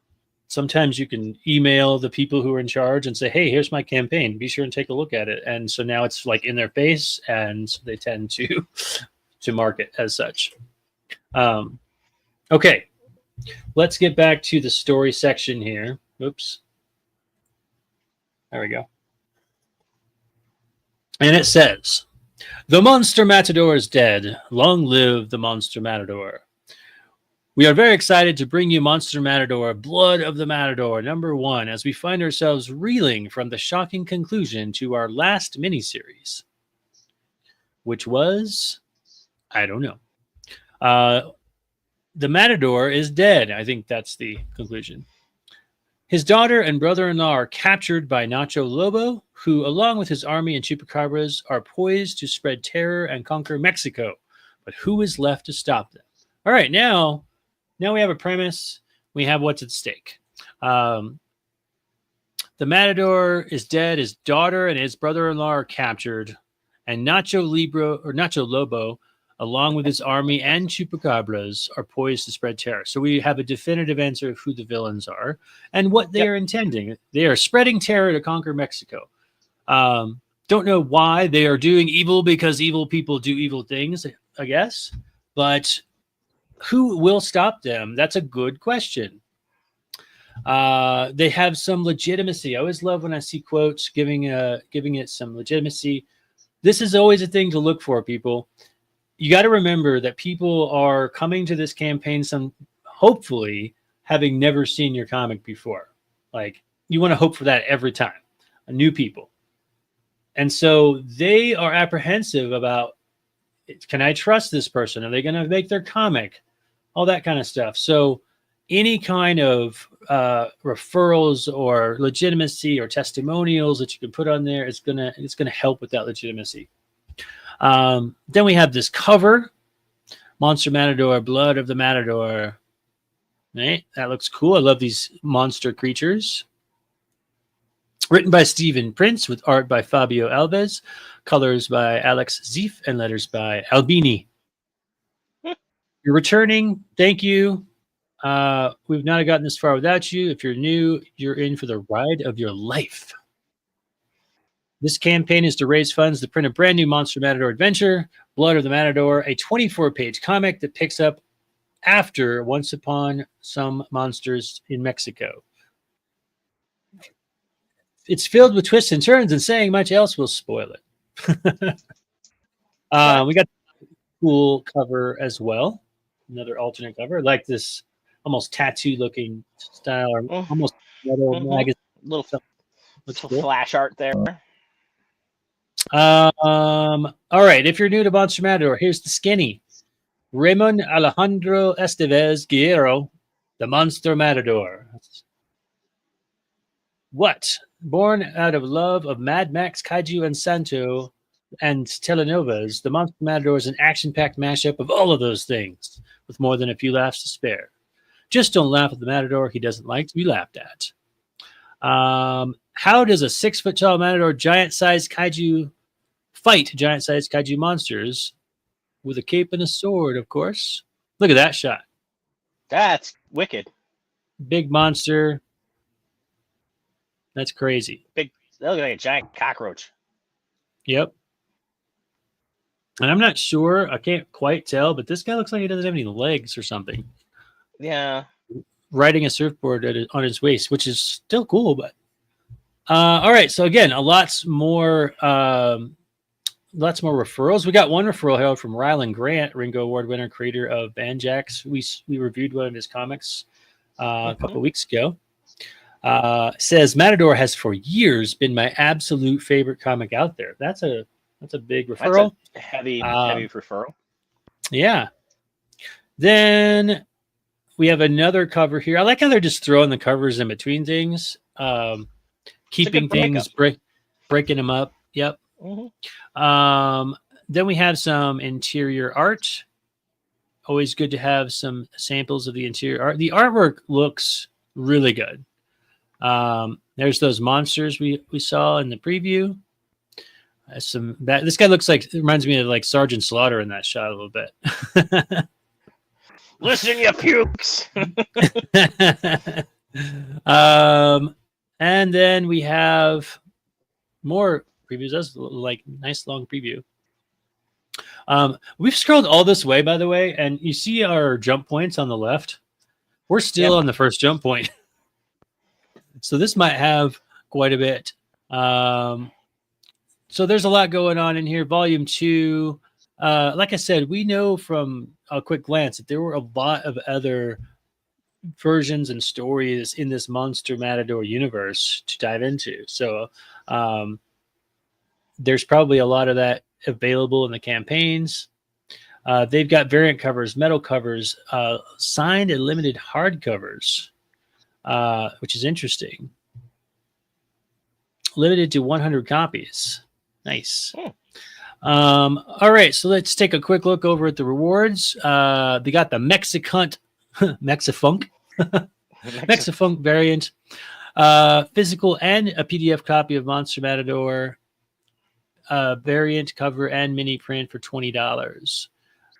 Sometimes you can email the people who are in charge and say, hey, here's my campaign. Be sure and take a look at it. And so now it's like in their face, and they tend to mark it as such. Okay. Let's get back to the story section here. Oops. There we go. And it says, the Monster Matador is dead. Long live the Monster Matador. We are very excited to bring you Monster Matador, Blood of the Matador, #1, as we find ourselves reeling from the shocking conclusion to our last miniseries, which was, I don't know. The Matador is dead. I think that's the conclusion. His daughter and brother-in-law are captured by Nacho Lobo, who, along with his army and chupacabras, are poised to spread terror and conquer Mexico. But who is left to stop them? All right, now we have a premise. We have what's at stake. The Matador is dead. His daughter and his brother-in-law are captured, and Nacho Lobo, along with his army and chupacabras, are poised to spread terror. So we have a definitive answer of who the villains are and what they are intending. They are spreading terror to conquer Mexico. Don't know why they are doing evil, because evil people do evil things, I guess. But who will stop them? That's a good question. They have some legitimacy. I always love when I see quotes giving it some legitimacy. This is always a thing to look for, people. You got to remember that people are coming to this campaign, hopefully having never seen your comic before. Like, you want to hope for that every time, new people. And so they are apprehensive about, can I trust this person? Are they going to make their comic? All that kind of stuff. So any kind of referrals or legitimacy or testimonials that you can put on there, it's gonna help with that legitimacy. Then we have this cover, Monster Matador, Blood of the Matador. Right? That looks cool. I love these monster creatures. Written by Stephen Prince with art by Fabio Alves, colors by Alex Zeef, and letters by Albini. You're returning. Thank you. We've not gotten this far without you. If you're new, you're in for the ride of your life. This campaign is to raise funds to print a brand new Monster Matador adventure, Blood of the Matador, a 24-page comic that picks up after Once Upon Some Monsters in Mexico. It's filled with twists and turns, and saying much else will spoil it. We got a cool cover as well. Another alternate cover. I like this almost tattoo-looking style, or almost metal magazine. Little Cool. flash art there. All right. If you're new to Monster Matador, here's the skinny. Ramon Alejandro Estevez Guerrero, the Monster Matador. What? Born out of love of Mad Max, Kaiju, and Santo, and telenovelas, the Monster Matador is an action-packed mashup of all of those things, with more than a few laughs to spare. Just don't laugh at the Matador. He doesn't like to be laughed at. How does a 6-foot-tall Matador giant-sized kaiju fight giant-sized kaiju monsters? With a cape and a sword, of course. Look at that shot. That's wicked. Big monster. That's crazy. Big. That looks like a giant cockroach. Yep. And I'm not sure. I can't quite tell, but this guy looks like he doesn't have any legs or something. Yeah. Riding a surfboard on his waist, which is still cool. But all right. So again, lots more referrals. We got one referral here from Rylan Grant, Ringo Award winner, creator of Banjax. We reviewed one of his comics a couple of weeks ago. Says Matador has for years been my absolute favorite comic out there. That's a big referral. That's a heavy referral. Yeah. Then we have another cover here. I like how they're just throwing the covers in between things, keeping things, breaking them up. Yep. Mm-hmm. Then we have some interior art. Always good to have some samples of the interior art. The artwork looks really good. There's those monsters we saw in the preview. This guy looks like, reminds me of like Sergeant Slaughter in that shot a little bit. Listen, you pukes. And then we have more previews. That's like nice long preview. We've scrolled all this way, by the way, and you see our jump points on the left. We're still on the first jump point. So this might have quite a bit. So there's a lot going on in here. Volume 2. like I said, we know from a quick glance that there were a lot of other versions and stories in this Monster Matador universe to dive into. So there's probably a lot of that available in the campaigns. They've got variant covers, metal covers, signed and limited hardcovers, which is interesting. Limited to 100 copies. Nice. All right, so let's take a quick look over at the rewards. They got the Mexifunk Mexifunk variant, physical and a PDF copy of Monster Matador, variant cover and mini print for $20.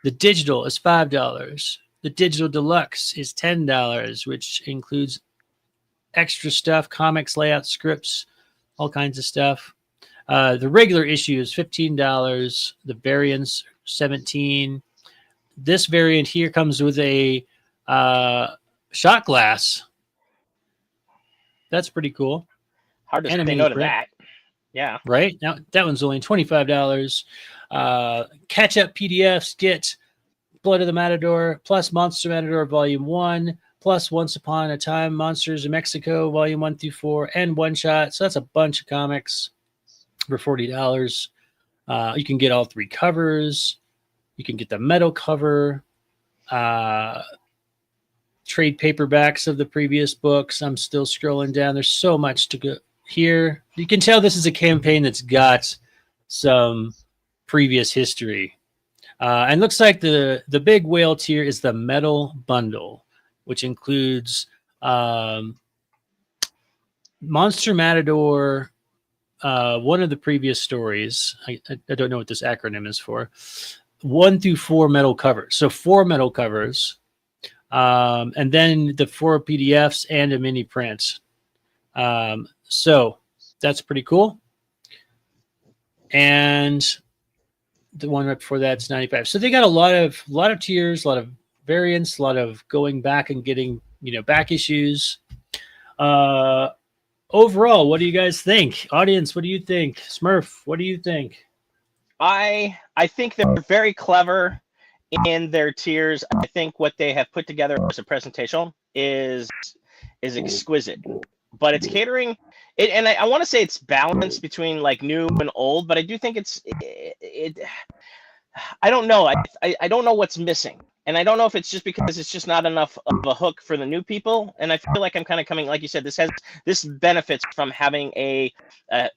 The digital is $5. The digital deluxe is $10, which includes extra stuff, comics, layouts, scripts, all kinds of stuff. The regular issue is $15. The variants $17. This variant here comes with a shot glass. That's pretty cool. Hard to say no to that. Yeah. Right? Now that one's only $25. Catch up PDFs get Blood of the Matador plus Monster Matador Volume 1 plus Once Upon a Time Monsters in Mexico Volume 1 through 4 and One Shot. So that's a bunch of comics for $40. You can get all 3 covers. You can get the metal cover, trade paperbacks of the previous books. I'm still scrolling down. There's so much to go here. You can tell this is a campaign that's got some previous history. And looks like the big whale tier is the metal bundle, which includes Monster Matador, one of the previous stories. I don't know what this acronym is for. 1 through 4 metal covers. So 4 metal covers. And then the 4 PDFs and a mini print. So that's pretty cool. And the one right before that's $95. So they got a lot of tiers, a lot of variants, a lot of going back and getting, back issues. Overall, what do you guys think? Audience, what do you think? Smurf, what do you think? I think they're very clever in their tiers. I think what they have put together as a presentation is exquisite. But it's catering it, and I want to say it's balanced between like new and old, but I do think it I don't know. I don't know what's missing. And I don't know if it's just because it's just not enough of a hook for the new people. And I feel like I'm kind of coming, like you said, this benefits from having a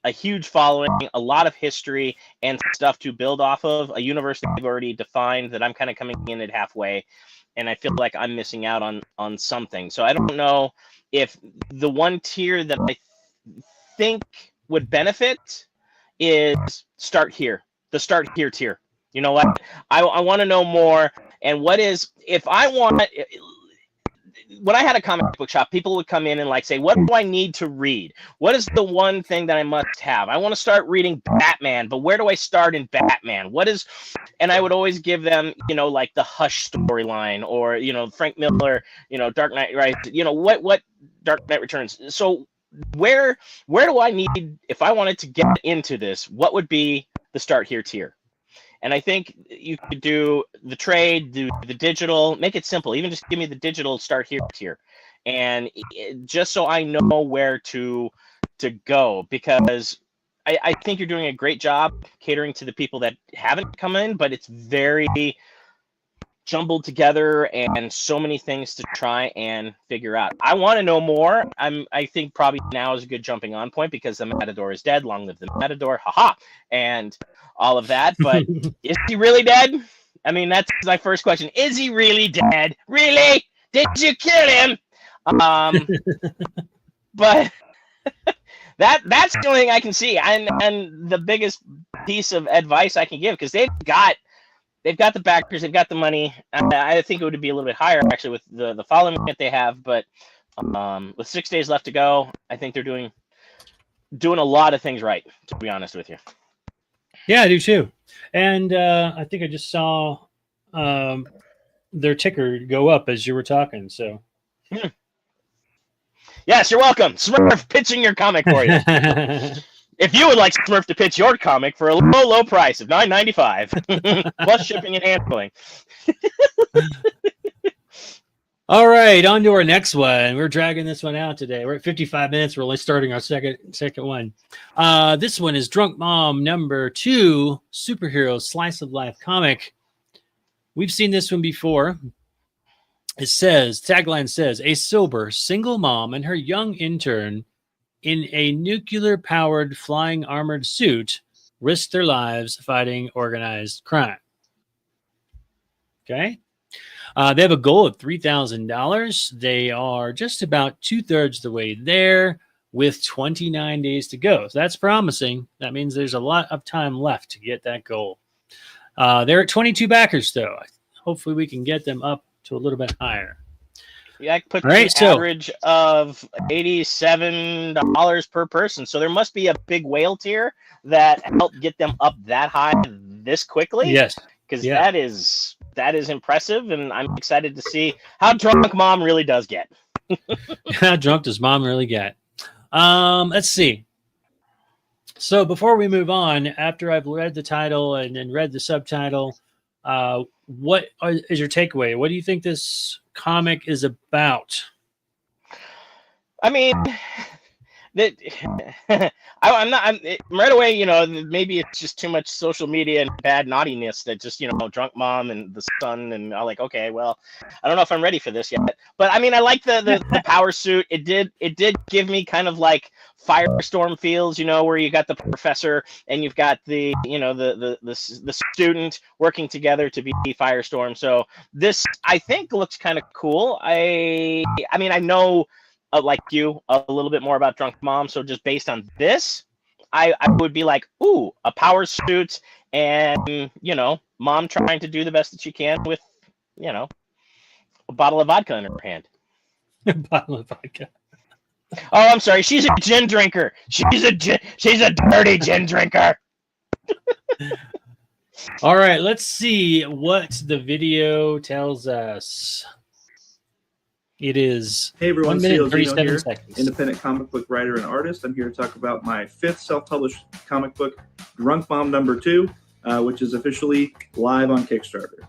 huge following, a lot of history and stuff to build off of, a universe that they've already defined that I'm kind of coming in at halfway. And I feel like I'm missing out on something. So I don't know if the one tier that I think would benefit is Start Here, the Start Here tier. You know what? I want to know more. And what is, if I want, when I had a comic book shop, people would come in and like say, what do I need to read? What is the one thing that I must have? I want to start reading Batman, but where do I start in Batman? And I would always give them, like the Hush storyline or, Frank Miller, Dark Knight, right? What Dark Knight Returns. So where do I need, if I wanted to get into this, what would be the Start Here tier? And I think you could do the trade, do the digital, make it simple. Even just give me the digital Start Here tier. And just so I know where to go, because I think you're doing a great job catering to the people that haven't come in, but it's very jumbled together and so many things to try and figure out. I want to know more. I think probably now is a good jumping on point because the Matador is dead. Long live the Matador. Haha. And all of that. But is he really dead? I mean, that's my first question. Is he really dead? Really? Did you kill him? But that's the only thing I can see. And the biggest piece of advice I can give, because they've got the backers, they've got the money. I think it would be a little bit higher actually with the following that they have, but with 6 days left to go, I think they're doing a lot of things right, to be honest with you. Yeah, I do too. And I think I just saw their ticker go up as you were talking. So, Yes, you're welcome. Smurf pitching your comic for you. If you would like Smurf to pitch your comic for a low price of $9.95 plus shipping and handling. All right, on to our next one. We're dragging this one out today. We're at 55 minutes. We're only starting our second one. This one is Drunk Mom number 2, superhero slice of life comic. We've seen this one before. It says, tagline says, a sober single mom and her young intern in a nuclear-powered flying armored suit risk their lives fighting organized crime. Okay. They have a goal of $3,000. They are just about 2/3 the way there with 29 days to go. So that's promising. That means there's a lot of time left to get that goal. They're at 22 backers, though. Hopefully we can get them up to a little bit higher. Yeah, I put Right, an average of $87 per person. So there must be a big whale tier that helped get them up that high this quickly. Yes. Because that is impressive, and I'm excited to see how drunk Mom really does get. How drunk does Mom really get? Let's see. So before we move on, after I've read the title and then read the subtitle, what is your takeaway? What do you think this comic is about? I mean, I'm right away, you know, maybe it's just too much social media and bad naughtiness that just, you know, drunk mom and the son, and I'm like, okay, well, I don't know if I'm ready for this yet. But I mean, I like the power suit. It did give me kind of like Firestorm feels, you know, where you got the professor and you've got the, you know, the student working together to be Firestorm. So this, I think, looks kind of cool. I mean, I know, like you, a little bit more about Drunk Mom. So just based on this, I would be like, ooh, a power suit and, you know, mom trying to do the best that she can with, you know, a bottle of vodka in her hand. A bottle of vodka. Oh, I'm sorry. She's a gin drinker. She's a dirty gin drinker. All right, let's see what the video tells us. It is Hey everyone, 1 minute and CLZino 37 here, seconds. independent comic book writer and artist. I'm here to talk about my 5th self-published comic book, Drunk Mom number 2, which is officially live on Kickstarter.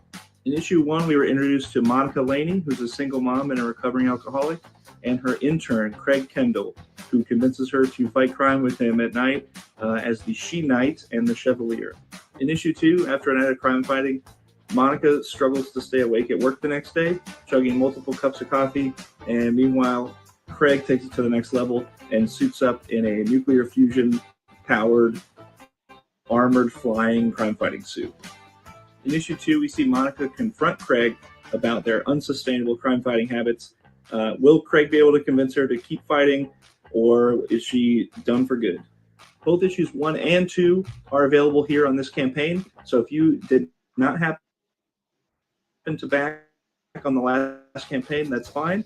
In issue 1, we were introduced to Monica Laney, who's a single mom and a recovering alcoholic, and her intern, Craig Kendall, who convinces her to fight crime with him at night as the She-Knight and the Chevalier. In issue 2, after a night of crime fighting, Monica struggles to stay awake at work the next day, chugging multiple cups of coffee, and meanwhile, Craig takes it to the next level and suits up in a nuclear fusion-powered, armored flying crime-fighting suit. In issue 2, we see Monica confront Craig about their unsustainable crime-fighting habits. Will Craig be able to convince her to keep fighting, or is she done for good? Both issues 1 and 2 are available here on this campaign, so if you did not happen to back on the last campaign, that's fine.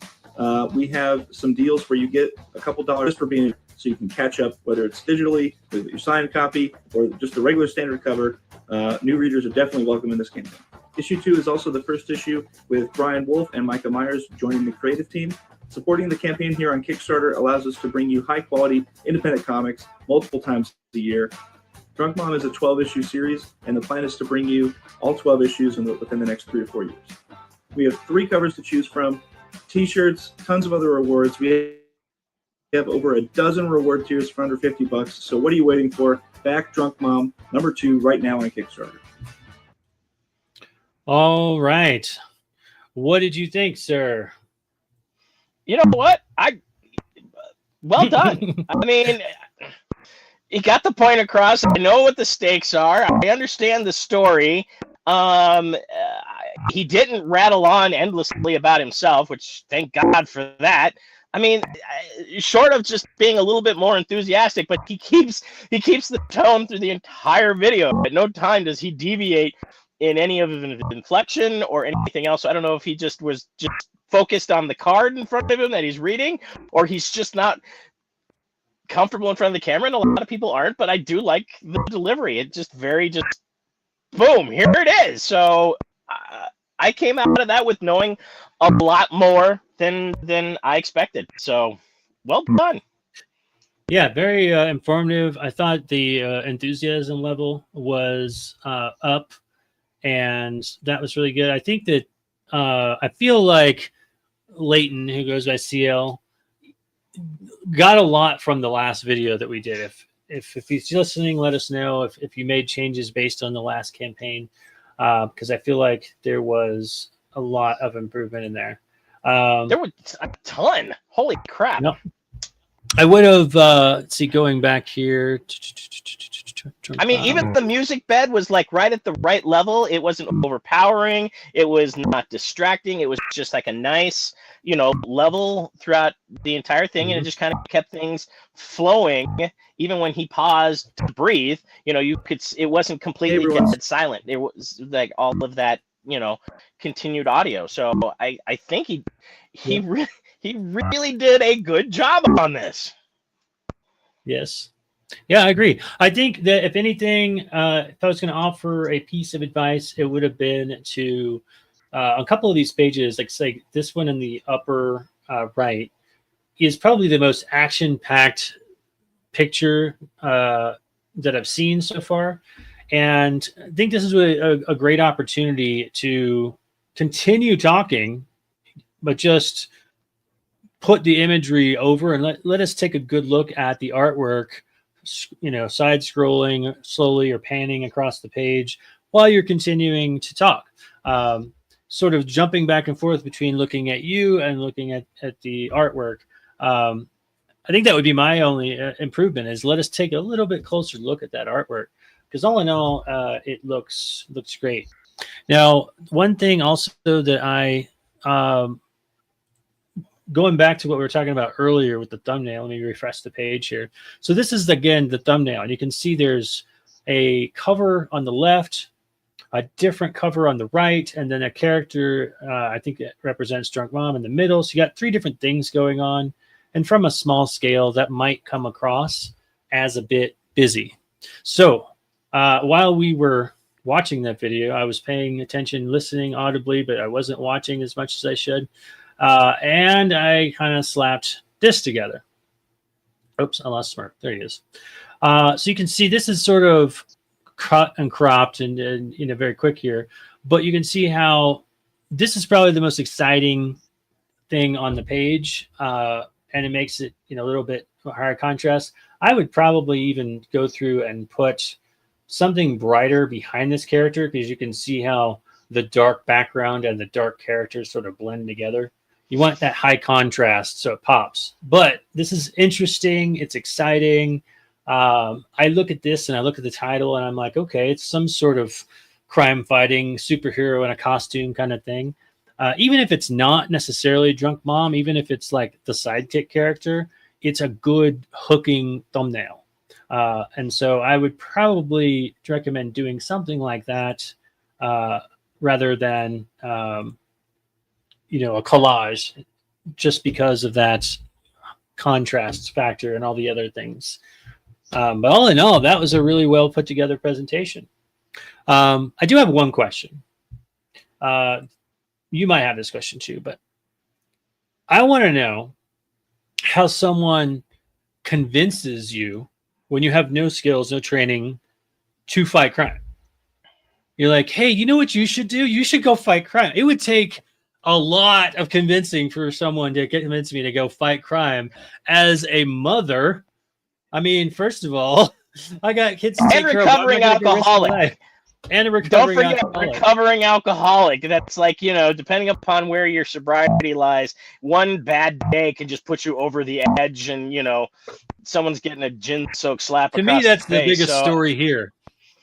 We have some deals where you get a couple dollars for being, so you can catch up, whether it's digitally with your signed copy or just a regular standard cover. New readers are definitely welcome in this campaign. Issue 2 is also the first issue with Brian Wolf and Micah Myers joining the creative team. Supporting the campaign here on Kickstarter allows us to bring you high-quality independent comics multiple times a year. Drunk Mom is a 12-issue series, and the plan is to bring you all 12 issues within the next 3 or 4 years. We have 3 covers to choose from, T-shirts, tons of other rewards. We have over a dozen reward tiers for under $50. So what are you waiting for? Back Drunk Mom number 2 right now on Kickstarter. All right. What did you think, sir? You know what? Well done. I mean, he got the point across. I know what the stakes are. I understand the story. He didn't rattle on endlessly about himself, which thank God for that. I mean, short of just being a little bit more enthusiastic, but he keeps the tone through the entire video. At no time does he deviate in any of an inflection or anything else. So I don't know if he just was focused on the card in front of him that he's reading, or he's just not comfortable in front of the camera, and a lot of people aren't, but I do like the delivery. It just boom, here it is. So I came out of that with knowing a lot more than I expected. So well done. Yeah, very informative. I thought the enthusiasm level was up, and that was really good. I think that I feel like Leighton, who goes by CL, got a lot from the last video that we did. If he's listening, let us know if you made changes based on the last campaign, because I feel like there was a lot of improvement in there. There was a ton. Holy crap. No, I would have, let's see, going back here. I mean, even the music bed was like right at the right level. It wasn't overpowering. It was not distracting. It was just like a nice, level throughout the entire thing. And it just kind of kept things flowing. Even when he paused to breathe, it wasn't completely dead silent. It was like all of that, continued audio. So I think he really did a good job on this. Yes. Yeah, I agree. I think that if anything, if I was going to offer a piece of advice, it would have been to, a couple of these pages, like say this one in the upper right, is probably the most action-packed picture that I've seen so far. And I think this is a great opportunity to continue talking, but just put the imagery over and let us take a good look at the artwork, side scrolling slowly or panning across the page while you're continuing to talk, sort of jumping back and forth between looking at you and looking at the artwork. I think that would be my only improvement, is let us take a little bit closer look at that artwork, because all in all, it looks great. Now, one thing also that I going back to what we were talking about earlier with the thumbnail, let me refresh the page here. So this is, again, the thumbnail. And you can see there's a cover on the left, a different cover on the right, and then a character, I think it represents Drunk Mom, in the middle. So you got three different things going on. And from a small scale, that might come across as a bit busy. So while we were watching that video, I was paying attention, listening audibly, but I wasn't watching as much as I should. And I kind of slapped this together. Oops, I lost Smurf. There he is. So you can see this is sort of cut and cropped and very quick here. But you can see how this is probably the most exciting thing on the page. And it makes it a little bit higher contrast. I would probably even go through and put something brighter behind this character, because you can see how the dark background and the dark characters sort of blend together. You want that high contrast so it pops. But this is interesting. It's exciting. I look at this and I look at the title and I'm like, okay, it's some sort of crime fighting superhero in a costume kind of thing. Even if it's not necessarily Drunk Mom, even if it's like the sidekick character, it's a good hooking thumbnail. And so I would probably recommend doing something like that rather than a collage, just because of that contrast factor and all the other things. But all in all, that was a really well put together presentation. I do have one question. You might have this question too, but I want to know how someone convinces you, when you have no skills, no training, to fight crime. You're like, hey, you know what you should do? You should go fight crime. It would take a lot of convincing for someone to convince me to go fight crime. As a mother, I mean, first of all, I got kids to take care of. Recovering alcoholic. And a recovering Don't forget, alcoholic. recovering alcoholic. That's like, depending upon where your sobriety lies, one bad day can just put you over the edge, and someone's getting a gin-soaked slap. To me, that's the biggest story here.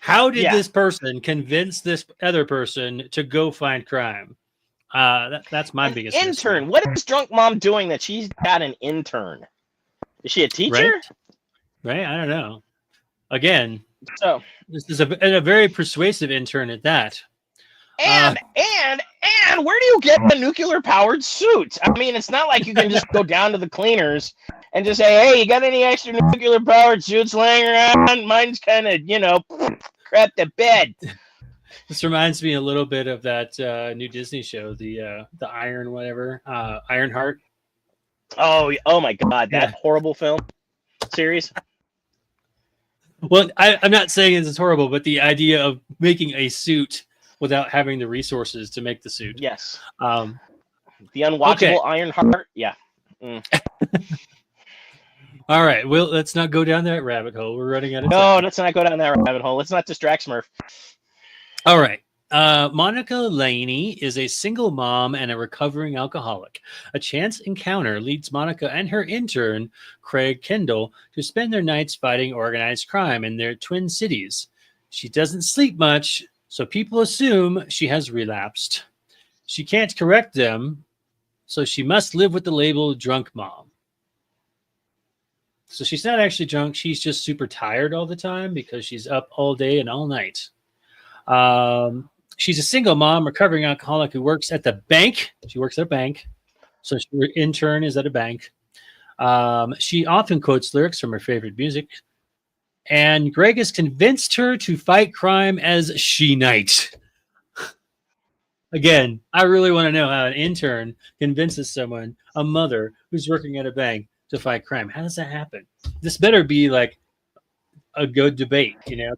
How did this person convince this other person to go find crime? That's my biggest intern. Mystery. What is Drunk Mom doing that she's got an intern? Is she a teacher? Right? I don't know. Again, so this is a very persuasive intern at that. And where do you get the nuclear powered suit? I mean, it's not like you can just go down to the cleaners and just say, hey, you got any extra nuclear powered suits laying around? Mine's kind of, crap the bed. This reminds me a little bit of that new Disney show, the Iron whatever, Ironheart. Oh my God, that horrible film. series. Well, I'm not saying it's horrible, but the idea of making a suit without having the resources to make the suit. Yes. Um, The unwatchable Iron Heart. Yeah. all right. Well, let's not go down that rabbit hole. We're running out of No, time. let's not go down that rabbit hole. Let's not distract Smurf. All right. Monica Laney is a single mom and a recovering alcoholic. A chance encounter leads Monica and her intern, Craig Kendall, to spend their nights fighting organized crime in their twin cities. She doesn't sleep much, so people assume she has relapsed. She can't correct them, so she must live with the label drunk mom. So she's not actually drunk. She's just super tired all the time because she's up all day and all night. She's a single mom, recovering alcoholic who works at the bank. She works at a bank. So her intern is at a bank. She often quotes lyrics from her favorite music. And Greg has convinced her to fight crime as She-Knight. Again, I really want to know how an intern convinces someone, a mother who's working at a bank, to fight crime. How does that happen? This better be like a good debate, you know?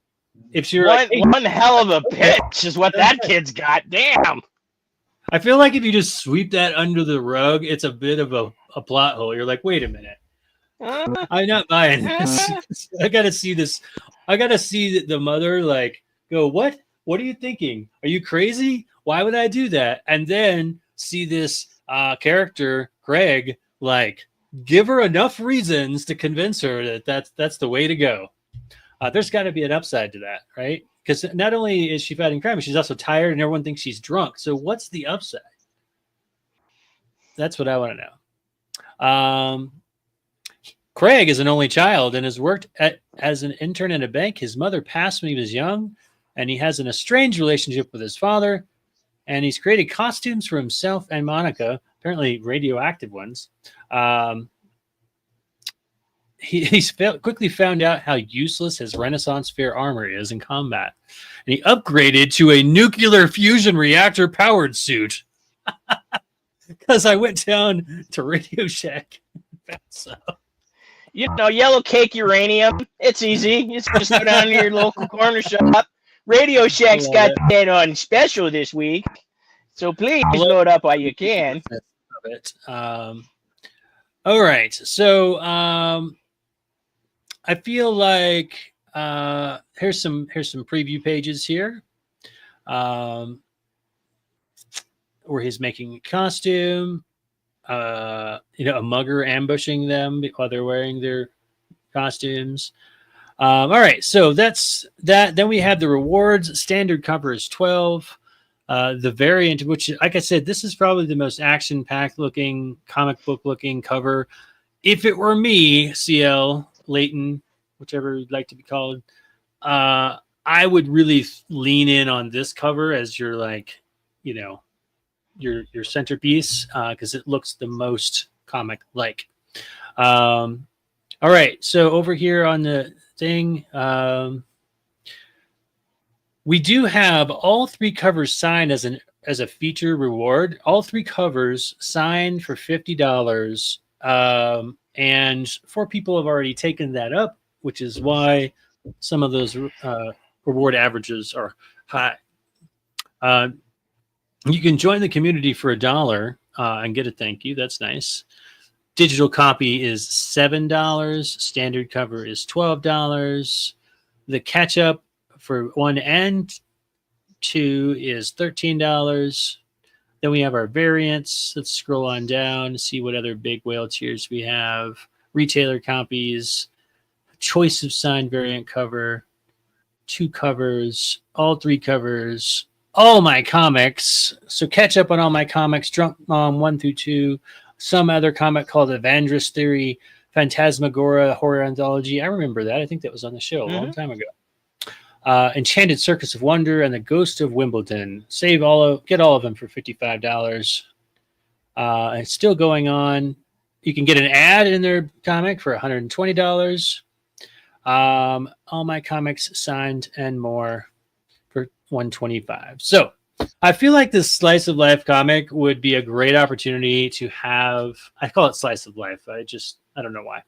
If you're one hell of a pitch is what that kid's got. Damn. I feel like if you just sweep that under the rug, it's a bit of a plot hole. You're like, wait a minute. I'm not buying this. I gotta see this. I gotta see the mother like go, what? What are you thinking? Are you crazy? Why would I do that? And then see this character, Greg, like give her enough reasons to convince her that that's the way to go. There's got to be an upside to that, right? Because not only is she fighting crime, she's also tired and everyone thinks she's drunk. So what's the upside? That's what I want to know. Craig is an only child and has worked as an intern at a bank. His mother passed when he was young, and he has an estranged relationship with his father. And he's created costumes for himself and Monica, apparently radioactive ones. He's quickly found out how useless his Renaissance fair armor is in combat. And he upgraded to a nuclear fusion reactor powered suit. Because I went down to Radio Shack. So. You know, yellow cake uranium. It's easy. You just go down to your local corner shop. Radio Shack's got that on special this week. So please load up while you can. All right. So I feel like here's some preview pages here where he's making a costume, a mugger ambushing them while they're wearing their costumes. All right, so that's that. Then we have the rewards. Standard cover is 12. The variant, which, like I said, this is probably the most action-packed looking, comic book looking cover. If it were me, CL, Leighton, whichever you'd like to be called, I would really lean in on this cover as your your centerpiece because it looks the most comic like. All right, so over here on the thing, we do have all three covers signed as a feature reward. All three covers signed for $50. And 4 people have already taken that up, which is why some of those reward averages are high. You can join the community for $1 and get a thank you. That's nice. Digital copy is $7. Standard cover is $12. The catch up for 1 and 2 is $13. Then we have our variants. Let's scroll on down to see what other big whale tiers we have. Retailer copies, choice of signed variant cover, 2 covers, all 3 covers, all my comics. So catch up on all my comics, Drunk Mom 1 through 2, some other comic called Evandris Theory, Phantasmagora Horror Anthology. I remember that. I think that was on the show a long time ago. Enchanted Circus of Wonder and The Ghost of Wimbledon. Get all of them for $55. It's still going on. You can get an ad in their comic for $120. All my comics signed and more for $125. So I feel like this slice of life comic would be a great opportunity to have. I call it slice of life. I don't know why.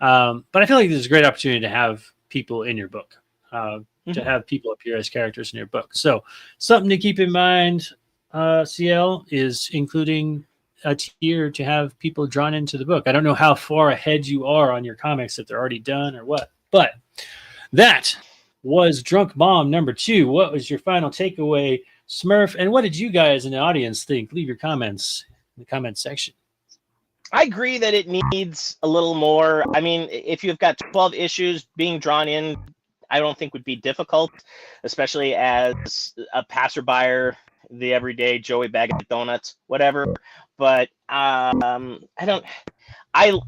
But I feel like this is a great opportunity to have people in your book, to have people appear as characters in your book. So something to keep in mind, CL, is including a tier to have people drawn into the book. I don't know how far ahead you are on your comics, if they're already done or what, but that was Drunk Mom number 2. What was your final takeaway, Smurf? And what did you guys in the audience think? Leave your comments in the comment section. I agree that it needs a little more. I mean, if you've got 12 issues being drawn in, I don't think would be difficult, especially as a passerby, the everyday Joey Bag of Donuts, whatever. But I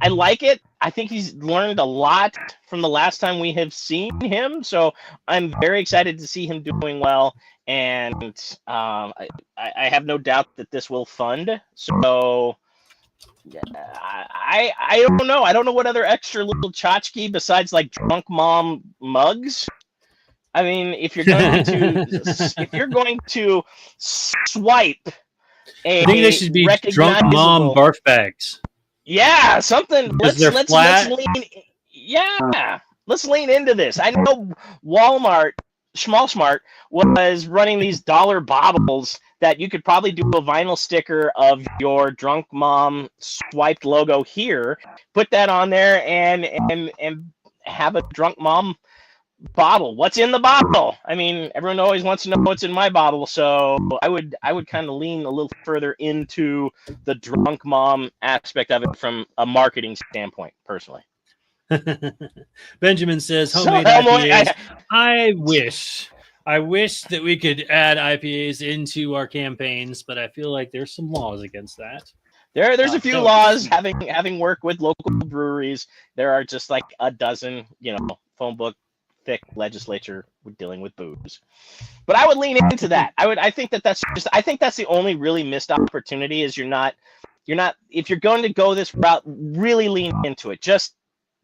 like it. I think he's learned a lot from the last time we have seen him. So I'm very excited to see him doing well. And I have no doubt that this will fund. So I don't know. I don't know what other extra little tchotchke besides like Drunk Mom mugs. I mean, if you're going to swipe a I think they should be Drunk Mom barf bags. Yeah, something. Let's lean. Yeah, let's lean into this. I know Walmart, Schmall Smart, was running these dollar bottles that you could probably do a vinyl sticker of your Drunk Mom swiped logo here, put that on there, and have a Drunk Mom bottle. What's in the bottle? I mean, everyone always wants to know what's in my bottle, so I would kind of lean a little further into the Drunk Mom aspect of it from a marketing standpoint, personally. Benjamin says homemade IPAs. I wish that we could add IPAs into our campaigns, but I feel like there's some laws against that. There's a few laws. Having worked with local breweries, there are just like a dozen, phone book thick legislature dealing with booze. But I would lean into that. I think that's the only really missed opportunity is you're not if you're going to go this route, really lean into it. Just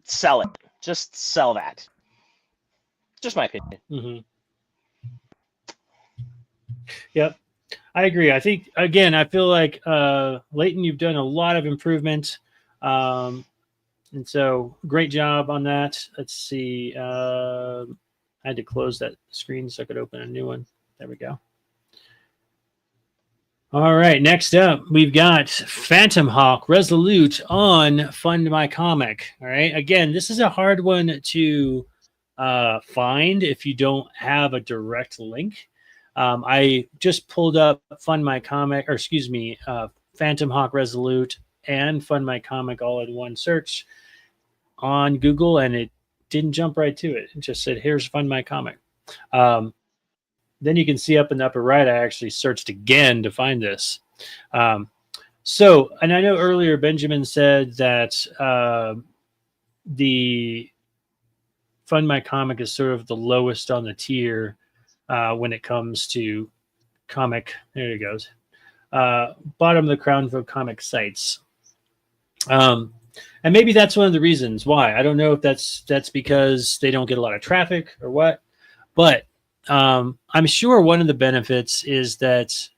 sell it. Just sell that. Just my opinion. Mm-hmm. Yep, I agree. I think, again, I feel like Leighton, you've done a lot of improvement. And so great job on that. Let's see. I had to close that screen so I could open a new one. There we go. All right. Next up, we've got Phantom Hawk Resolute on Fund My Comic. All right. Again, this is a hard one to find if you don't have a direct link. I just pulled up Fund My Comic, or excuse me, Phantom Hawk Resolute and Fund My Comic all in one search on Google, and it didn't jump right to it. It just said, here's Fund My Comic. Then you can see up in the upper right, I actually searched again to find this. So, and I know earlier Benjamin said that the Fund My Comic is sort of the lowest on the tier when it comes to comic. There it goes. Bottom of the Crown for comic sites. And maybe that's one of the reasons why. I don't know if that's because they don't get a lot of traffic or what, but I'm sure one of the benefits is that,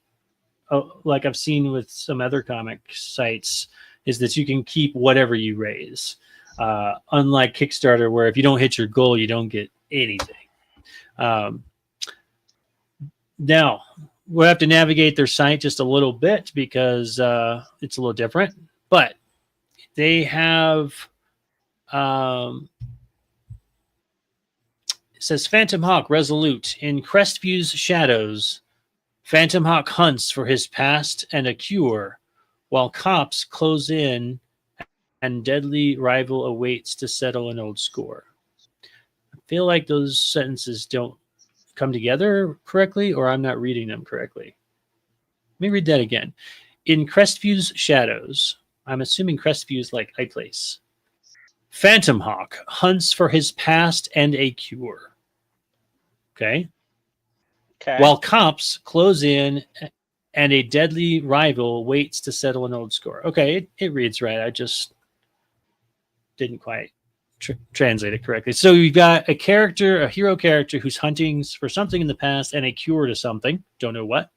like I've seen with some other comic sites, is that you can keep whatever you raise. Unlike Kickstarter, where if you don't hit your goal, you don't get anything. Now, we'll have to navigate their site just a little bit because it's a little different, but they have, it says Phantom Hawk Resolute. In Crestview's shadows, Phantom Hawk hunts for his past and a cure, while cops close in and deadly rival awaits to settle an old score. I feel like those sentences don't come together correctly, or I'm not reading them correctly. Let me read that again. In Crestview's shadows, I'm assuming Crestview is like a place. Phantom Hawk hunts for his past and a cure. Okay. While cops close in and a deadly rival waits to settle an old score. Okay, it reads right. I just didn't quite translate it correctly. So you've got a character, a hero character who's hunting for something in the past and a cure to something. Don't know what.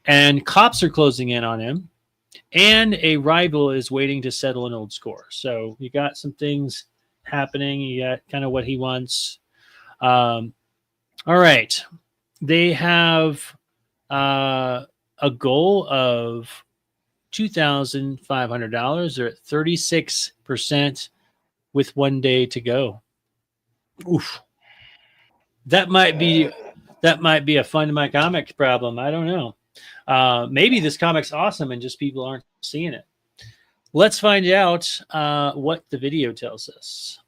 And cops are closing in on him. And a rival is waiting to settle an old score. So you got some things happening. You got kind of what he wants. All right. They have a goal of $2,500. They're at 36% with 1 day to go. Oof. That might be a Fund My Comics problem. I don't know. Maybe this comic's awesome and just people aren't seeing it. Let's find out what the video tells us.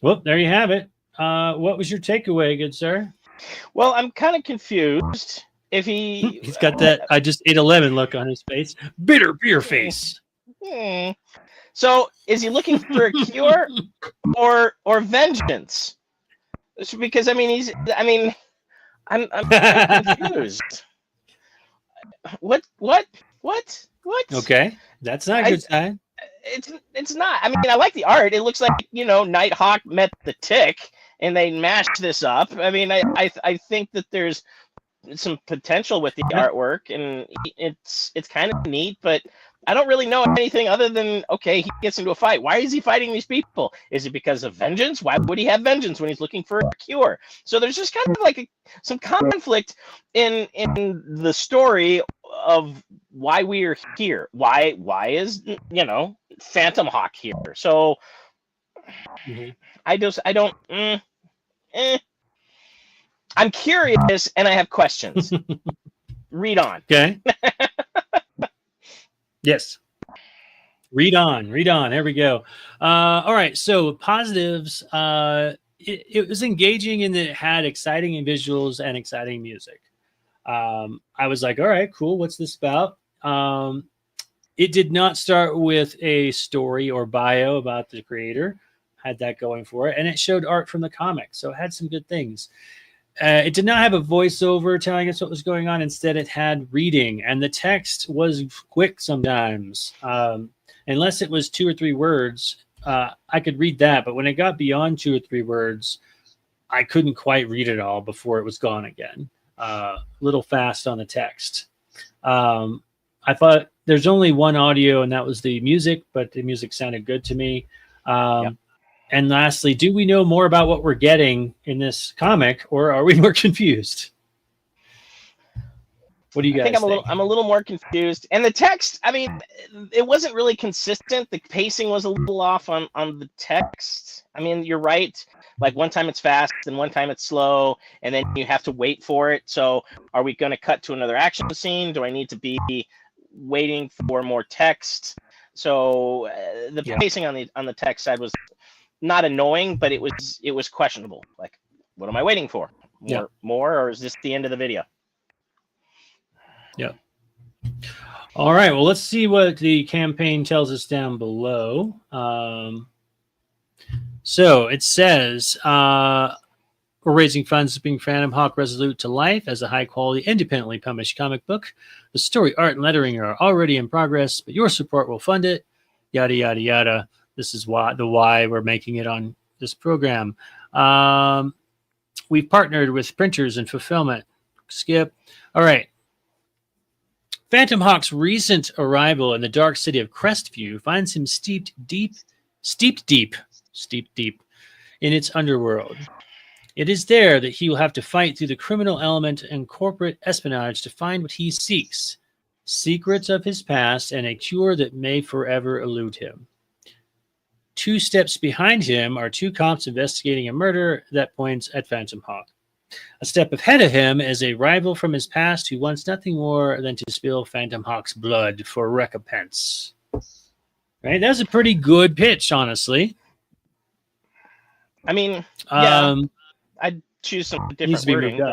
Well, there you have it. What was your takeaway, good sir? Well, I'm kind of confused. If He's got that I just ate 11 look on his face. Bitter beer face. So is he looking for a cure or vengeance? Because I'm confused. What? Okay, that's not a good sign. It's not. I mean, I like the art. It looks like, Nighthawk met the Tick and they mashed this up. I mean, I think that there's some potential with the artwork, and it's kind of neat, but I don't really know anything other than, okay, he gets into a fight. Why is he fighting these people? Is it because of vengeance? Why would he have vengeance when he's looking for a cure? So there's just kind of like some conflict in the story of why we are here. Why is Phantom Hawk here? So I don't. I'm curious and I have questions. Read on. Okay. Yes. Read on. There we go. All right. So positives. It was engaging in that it had exciting visuals and exciting music. I was like, all right, cool. What's this about? It did not start with a story or bio about the creator. Had that going for it. And it showed art from the comic. So it had some good things. It did not have a voiceover telling us what was going on. Instead, it had reading, and the text was quick sometimes. Unless it was 2 or 3 words, I could read that. But when it got beyond 2 or 3 words, I couldn't quite read it all before it was gone again. A little fast on the text. I thought there's only one audio, and that was the music, but the music sounded good to me. And lastly, do we know more about what we're getting in this comic, or are we more confused? What do you guys think? I'm a little more confused. And the text, I mean, it wasn't really consistent. The pacing was a little off on the text. I mean, you're right. Like one time it's fast and one time it's slow, and then you have to wait for it. So are we going to cut to another action scene? Do I need to be waiting for more text? So the pacing on the text side was not annoying, but it was questionable. Like, what am I waiting for? More, or is this the end of the video? Yeah. All right. Well, let's see what the campaign tells us down below. So it says, we're raising funds to bring Phantom Hawk Resolute to life as a high-quality, independently published comic book. The story, art, and lettering are already in progress, but your support will fund it. Yada, yada, yada. This is why we're making it on this program. We've partnered with printers and fulfillment. Skip. All right. Phantom Hawk's recent arrival in the dark city of Crestview finds him steeped deep in its underworld. It is there that he will have to fight through the criminal element and corporate espionage to find what he seeks, secrets of his past and a cure that may forever elude him. 2 steps behind him are 2 cops investigating a murder that points at Phantom Hawk. A step ahead of him is a rival from his past who wants nothing more than to spill Phantom Hawk's blood for recompense. Right? That was a pretty good pitch, honestly. I mean, yeah, Um, I'd choose some needs different to be wording. moved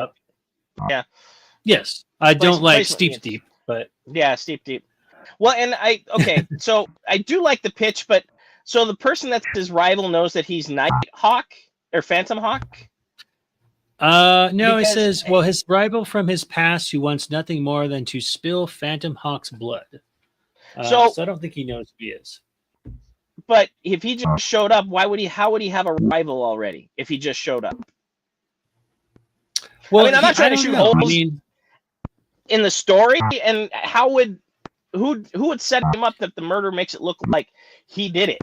But up. yeah. Yes, I don't like Placement, steep, but yeah, steep. Well, and okay, so I do like the pitch, but so the person that's his rival knows that he's Nighthawk or Phantom Hawk? no, it Because says, well, his rival from his past who wants nothing more than to spill Phantom Hawk's blood. So- So I don't think he knows who he is. but if he just showed up, how would he have a rival already if he just showed up? Well, I'm not trying to don't shoot know. holes I mean, in the story, and who would set him up that the murder makes it look like he did it?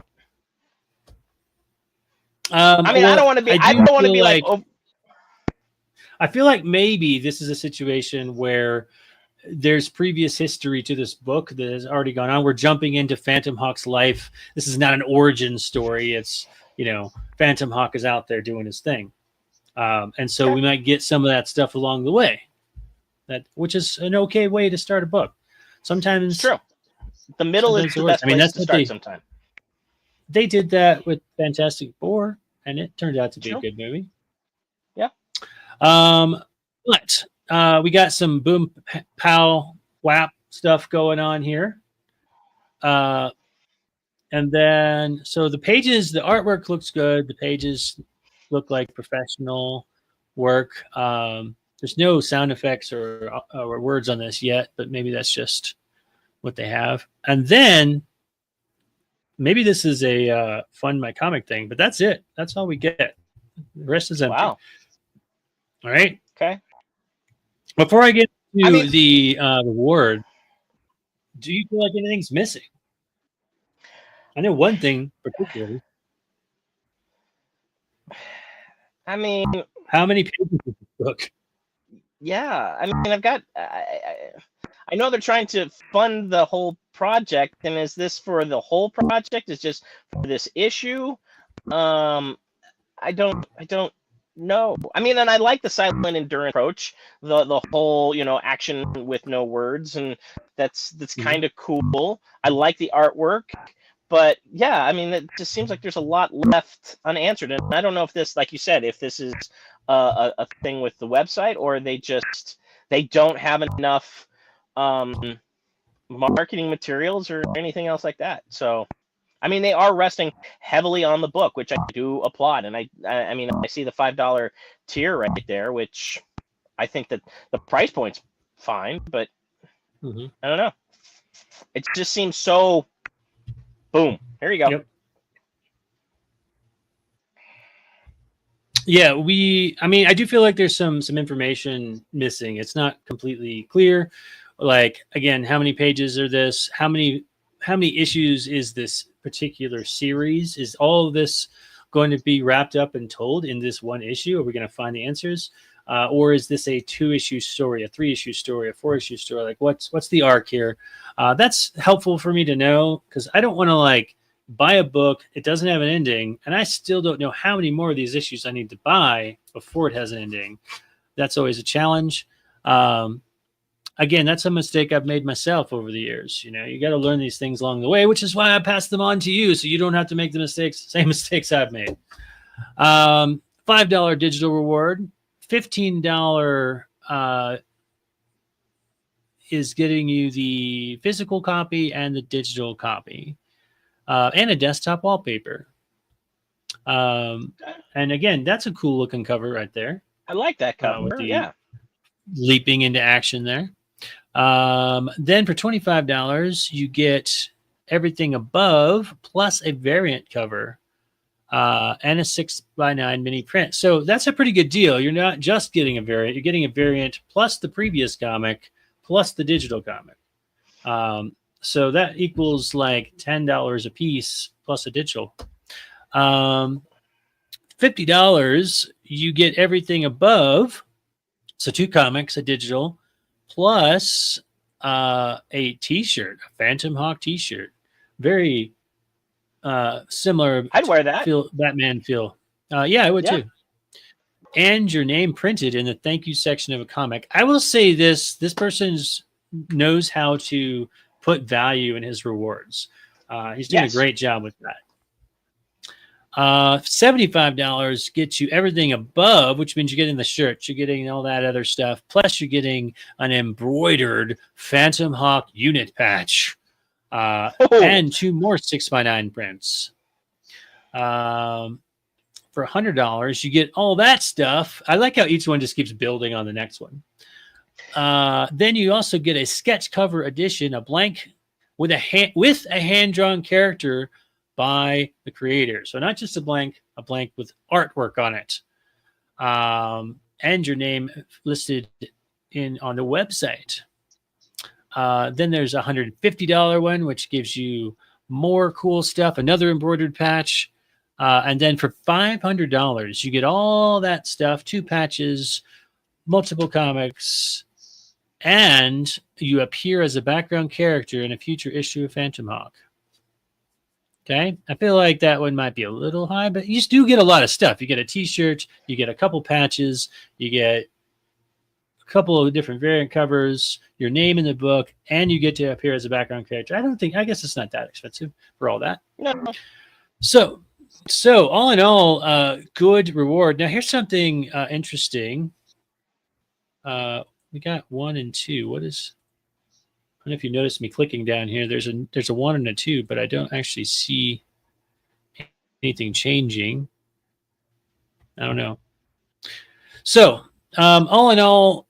I mean, well, I don't want to be. I do don't want to feel be like oh, I feel like maybe this is a situation where there's previous history to this book that has already gone on. We're jumping into Phantom Hawk's life. This is not an origin story. It's, Phantom Hawk is out there doing his thing. And so we might get some of that stuff along the way, which is an okay way to start a book. Sometimes it's true. The middle is the best place to start. Sometime they did that with Fantastic Four, and it turned out to be True. a good movie. Yeah. But we got some boom pow whap stuff going on here. And then, so the pages, the artwork looks good. The pages look like professional work. There's no sound effects or words on this yet, but maybe that's just what they have. And then maybe this is a fund my comic thing, but that's it. That's all we get. The rest is empty. wow. All right. Okay. Before I get to the reward, do you feel like anything's missing? I know one thing particularly. I mean, how many pages is this book? Yeah, I mean, I've got. I know they're trying to fund the whole project, and is this for the whole project? Is just for this issue? I don't know. I mean, and I like the silent endurance approach, the whole action with no words, and that's kind of cool. I like the artwork. But yeah, I mean, it just seems like there's a lot left unanswered, and I don't know if this, like you said, if this is a thing with the website, or they don't have enough marketing materials or anything else like that. So, I mean, they are resting heavily on the book, which I do applaud, and I mean, I see the $5 tier right there, which I think that the price point's fine, but I don't know. It just seems so. Boom. Here you go. Yep. Yeah, I mean, I do feel like there's some information missing. It's not completely clear. Like, again, how many pages are this? How many issues is this particular series? Is all of this going to be wrapped up and told in this one issue? Are we going to find the answers? Or is this a 2-issue story, a 3-issue story, a 4-issue story? Like, what's the arc here? That's helpful for me to know, because I don't want to buy a book, it doesn't have an ending, and I still don't know how many more of these issues I need to buy before it has an ending. That's always a challenge. Again, that's a mistake I've made myself over the years. You got to learn these things along the way, which is why I pass them on to you, so you don't have to make the same mistakes I've made. $5 digital reward. $15 is getting you the physical copy and the digital copy, and a desktop wallpaper. And again, that's a cool looking cover right there. I like that cover. With the yeah, leaping into action there. Then for $25, you get everything above plus a variant cover. And a 6x9 mini print. So that's a pretty good deal. You're not just getting a variant. You're getting a variant plus the previous comic plus the digital comic. So that equals like $10 a piece plus a digital. $50, you get everything above. So 2 comics, a digital, plus a t-shirt, a Phantom Hawk t-shirt. Very similar. I'd wear that. Batman feel. Yeah, I would too. And your name printed in the thank you section of a comic. I will say this person knows how to put value in his rewards. He's doing a great job with that. $75 gets you everything above, which means you're getting the shirts, you're getting all that other stuff, plus you're getting an embroidered Phantom Hawk unit patch, and 2 more 6x9 prints. For $100, you get all that stuff. I like how each one just keeps building on the next one. Then you also get a sketch cover edition, a blank with a hand-drawn character by the creator. So not just a blank with artwork on it, and your name listed on the website. Then there's a $150 one, which gives you more cool stuff, another embroidered patch, and then for $500 you get all that stuff, 2 patches, multiple comics, and you appear as a background character in a future issue of Phantom Hawk. Okay, I feel like that one might be a little high, but you do get a lot of stuff. You get a T-shirt, you get a couple patches, you get a couple of different variant covers, your name in the book, and you get to appear as a background character. I guess it's not that expensive for all that. No. So all in all, good reward. Now here's something interesting. We got 1 and 2. What is? I don't know if you noticed me clicking down here. There's a 1 and a 2, but I don't actually see anything changing. I don't know. So all in all,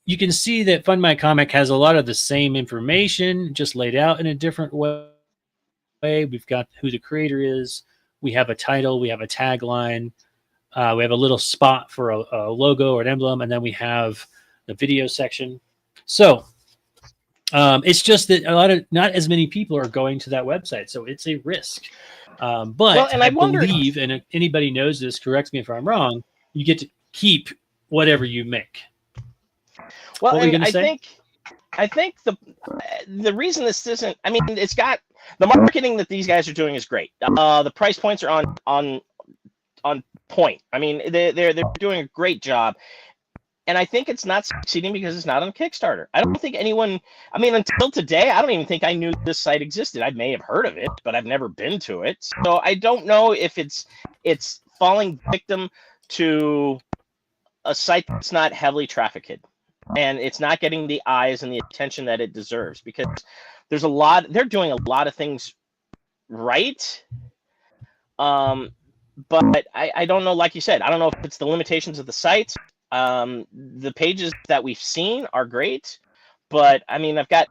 you can see that Fund My Comic has a lot of the same information, just laid out in a different way. We've got who the creator is. We have a title. We have a tagline. We have a little spot for a logo or an emblem, and then we have the video section. So it's just that not as many people are going to that website, so it's a risk. But I believe, and if anybody knows this, correct me if I'm wrong, you get to keep whatever you make. Well, what were you going to say? I think the reason this isn't, I mean, it's got the marketing that these guys are doing is great. The price points are on point. I mean, they're doing a great job. And I think it's not succeeding because it's not on Kickstarter. I don't think anyone, I mean, until today, I don't even think I knew this site existed. I may have heard of it, but I've never been to it. So I don't know if it's falling victim to a site that's not heavily trafficked, and it's not getting the eyes and the attention that it deserves, because they're doing a lot of things right. But I don't know, like you said, I don't know if it's the limitations of the site. The pages that we've seen are great, but I mean, I've got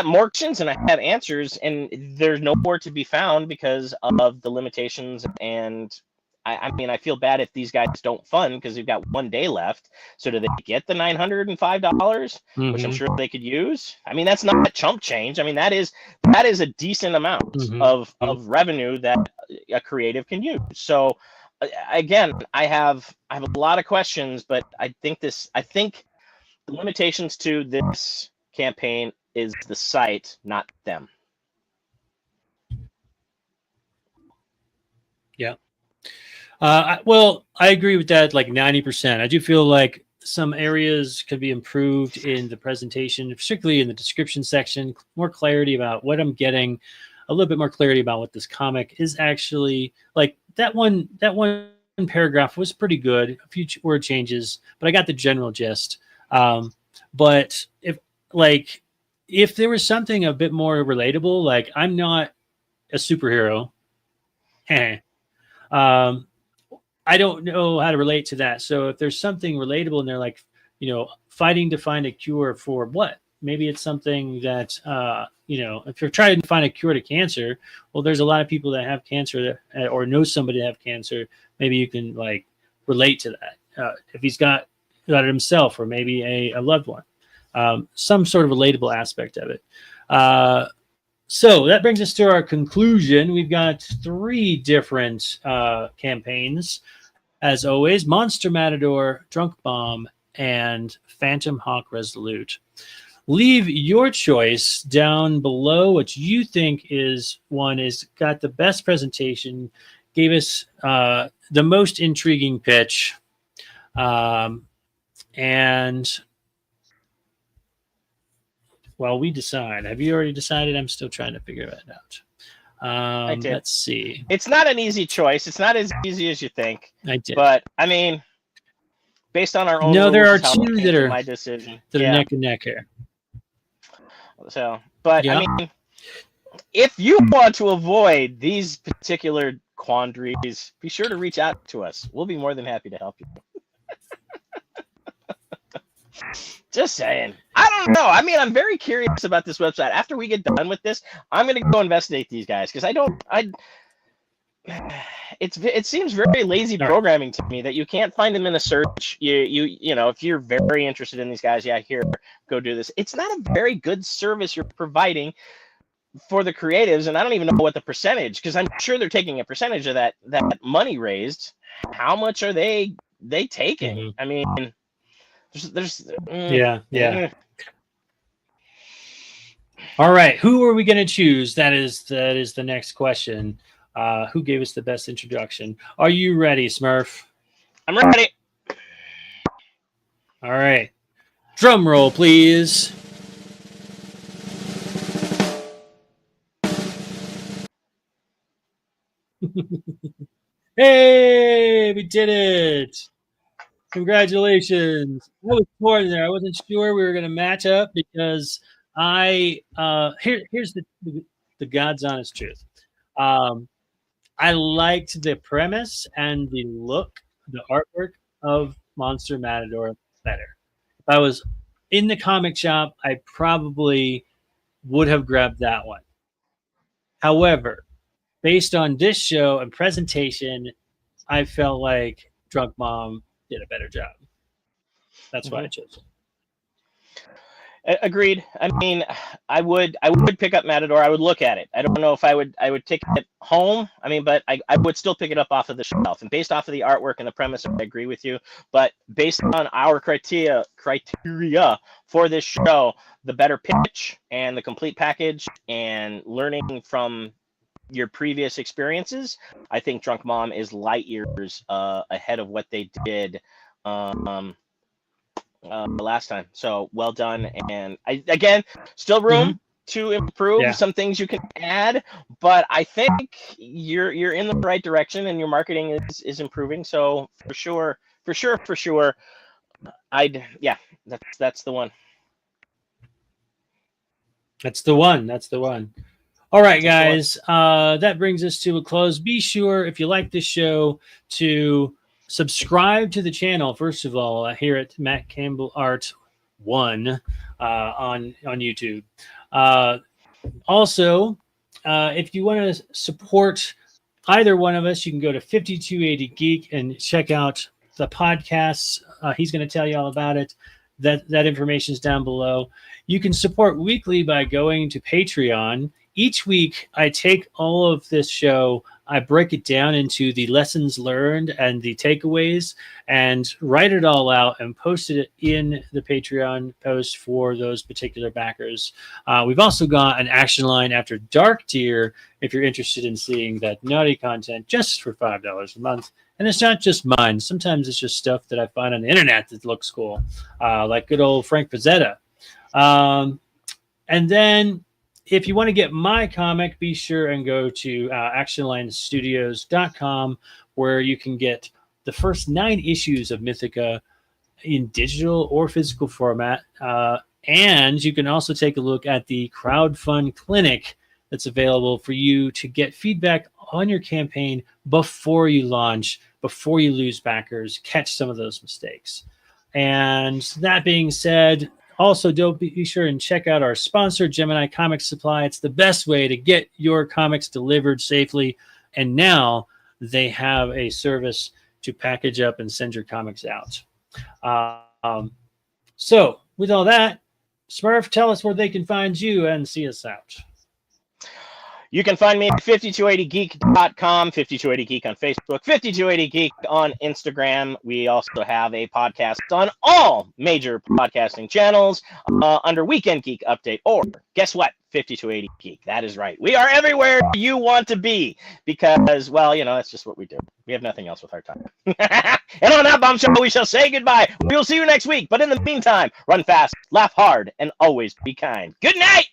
more questions and I have answers, and there's no more to be found because of the limitations. And I mean, I feel bad if these guys don't fund, because we've got 1 day left. So do they get the $905, which I'm sure they could use? I mean, that's not chump change. I mean, that is a decent amount of revenue that a creative can use. So again, I have a lot of questions, but I think the limitations to this campaign is the site, not them. Yeah. Well, I agree with that, like 90%. I do feel like some areas could be improved in the presentation, particularly in the description section. More clarity about what I'm getting, a little bit more clarity about what this comic is actually like. That one paragraph was pretty good. A few word changes, but I got the general gist. But if there was something a bit more relatable, like I'm not a superhero. I don't know how to relate to that. So if there's something relatable and they're like, fighting to find a cure for what? Maybe it's something that, if you're trying to find a cure to cancer, well, there's a lot of people that have cancer or know somebody that have cancer. Maybe you can relate to that. If he's got it himself, or maybe a loved one, some sort of relatable aspect of it. So that brings us to our conclusion. We've got 3 different campaigns, as always: Monster Matador, Drunk Bomb, and Phantom Hawk Resolute. Leave your choice down below, what you think is got the best presentation, gave us the most intriguing pitch, and while we decide. Have you already decided? I'm still trying to figure that out. I did. Let's see. It's not an easy choice. It's not as easy as you think. I did. But I mean, based on our own No, rules, there are is how I two came that to are my decision. that are Yeah. neck and neck here. So, but Yeah. I mean, if you want to avoid these particular quandaries, be sure to reach out to us. We'll be more than happy to help you. Just saying. I don't know. I mean, I'm very curious about this website. After we get done with this, I'm going to go investigate these guys because it seems very lazy programming to me that you can't find them in a search. You know, if you're very interested in these guys, yeah, here, go do this. It's not a very good service you're providing for the creatives, and I don't even know what the percentage, because I'm sure they're taking a percentage of that money raised. How much are they taking? Mhm. I mean, Yeah. All right, who are we going to choose? That is the next question. Who gave us the best introduction? Are you ready, Smurf? I'm ready. All right, drum roll, please. Hey, we did it! Congratulations! I was torn there. I wasn't sure we were going to match up because here's the God's honest truth. I liked the premise and the look, the artwork of Monster Matador better. If I was in the comic shop, I probably would have grabbed that one. However, based on this show and presentation, I felt like Drunk Mom did a better job. That's why I chose it. Agreed. I mean, I would pick up Matador. I would look at it. I don't know if I would take it home. I mean, but I would still pick it up off of the shelf. And based off of the artwork and the premise, I agree with you. But based on our criteria for this show, the better pitch and the complete package and learning from your previous experiences, I think Drunk Mom is light years ahead of what they did last time. So well done. And again, still room to improve. Yeah. Some things you can add, but I think you're in the right direction and your marketing is improving. So for sure, that's the one. That's the one. All right, guys. That brings us to a close. Be sure, if you like this show, to subscribe to the channel. First of all, here at Matt Campbell Art 1 on YouTube. Also, if you want to support either one of us, you can go to 5280 Geek and check out the podcasts. He's going to tell you all about it. That information is down below. You can support weekly by going to Patreon. Each week, I take all of this show, I break it down into the lessons learned and the takeaways, and write it all out and post it in the Patreon post for those particular backers. We've also got an action line after dark tier if you're interested in seeing that naughty content just for $5 a month. And it's not just mine. Sometimes it's just stuff that I find on the internet that looks cool, like good old Frank Frazetta. And then if you want to get my comic, be sure and go to actionlinestudios.com, where you can get the first 9 issues of Mythica in digital or physical format. And you can also take a look at the crowdfund clinic that's available for you to get feedback on your campaign before you launch, before you lose backers, catch some of those mistakes. And that being said, also, don't be sure and check out our sponsor, Gemini Comics Supply. It's the best way to get your comics delivered safely. And now they have a service to package up and send your comics out. So with all that, Smurf, tell us where they can find you and see us out. You can find me at 5280geek.com, 5280geek on Facebook, 5280geek on Instagram. We also have a podcast on all major podcasting channels under Weekend Geek Update. Or guess what? 5280 Geek. That is right. We are everywhere you want to be because, well, you know, that's just what we do. We have nothing else with our time. And on that bombshell, we shall say goodbye. We will see you next week. But in the meantime, run fast, laugh hard, and always be kind. Good night.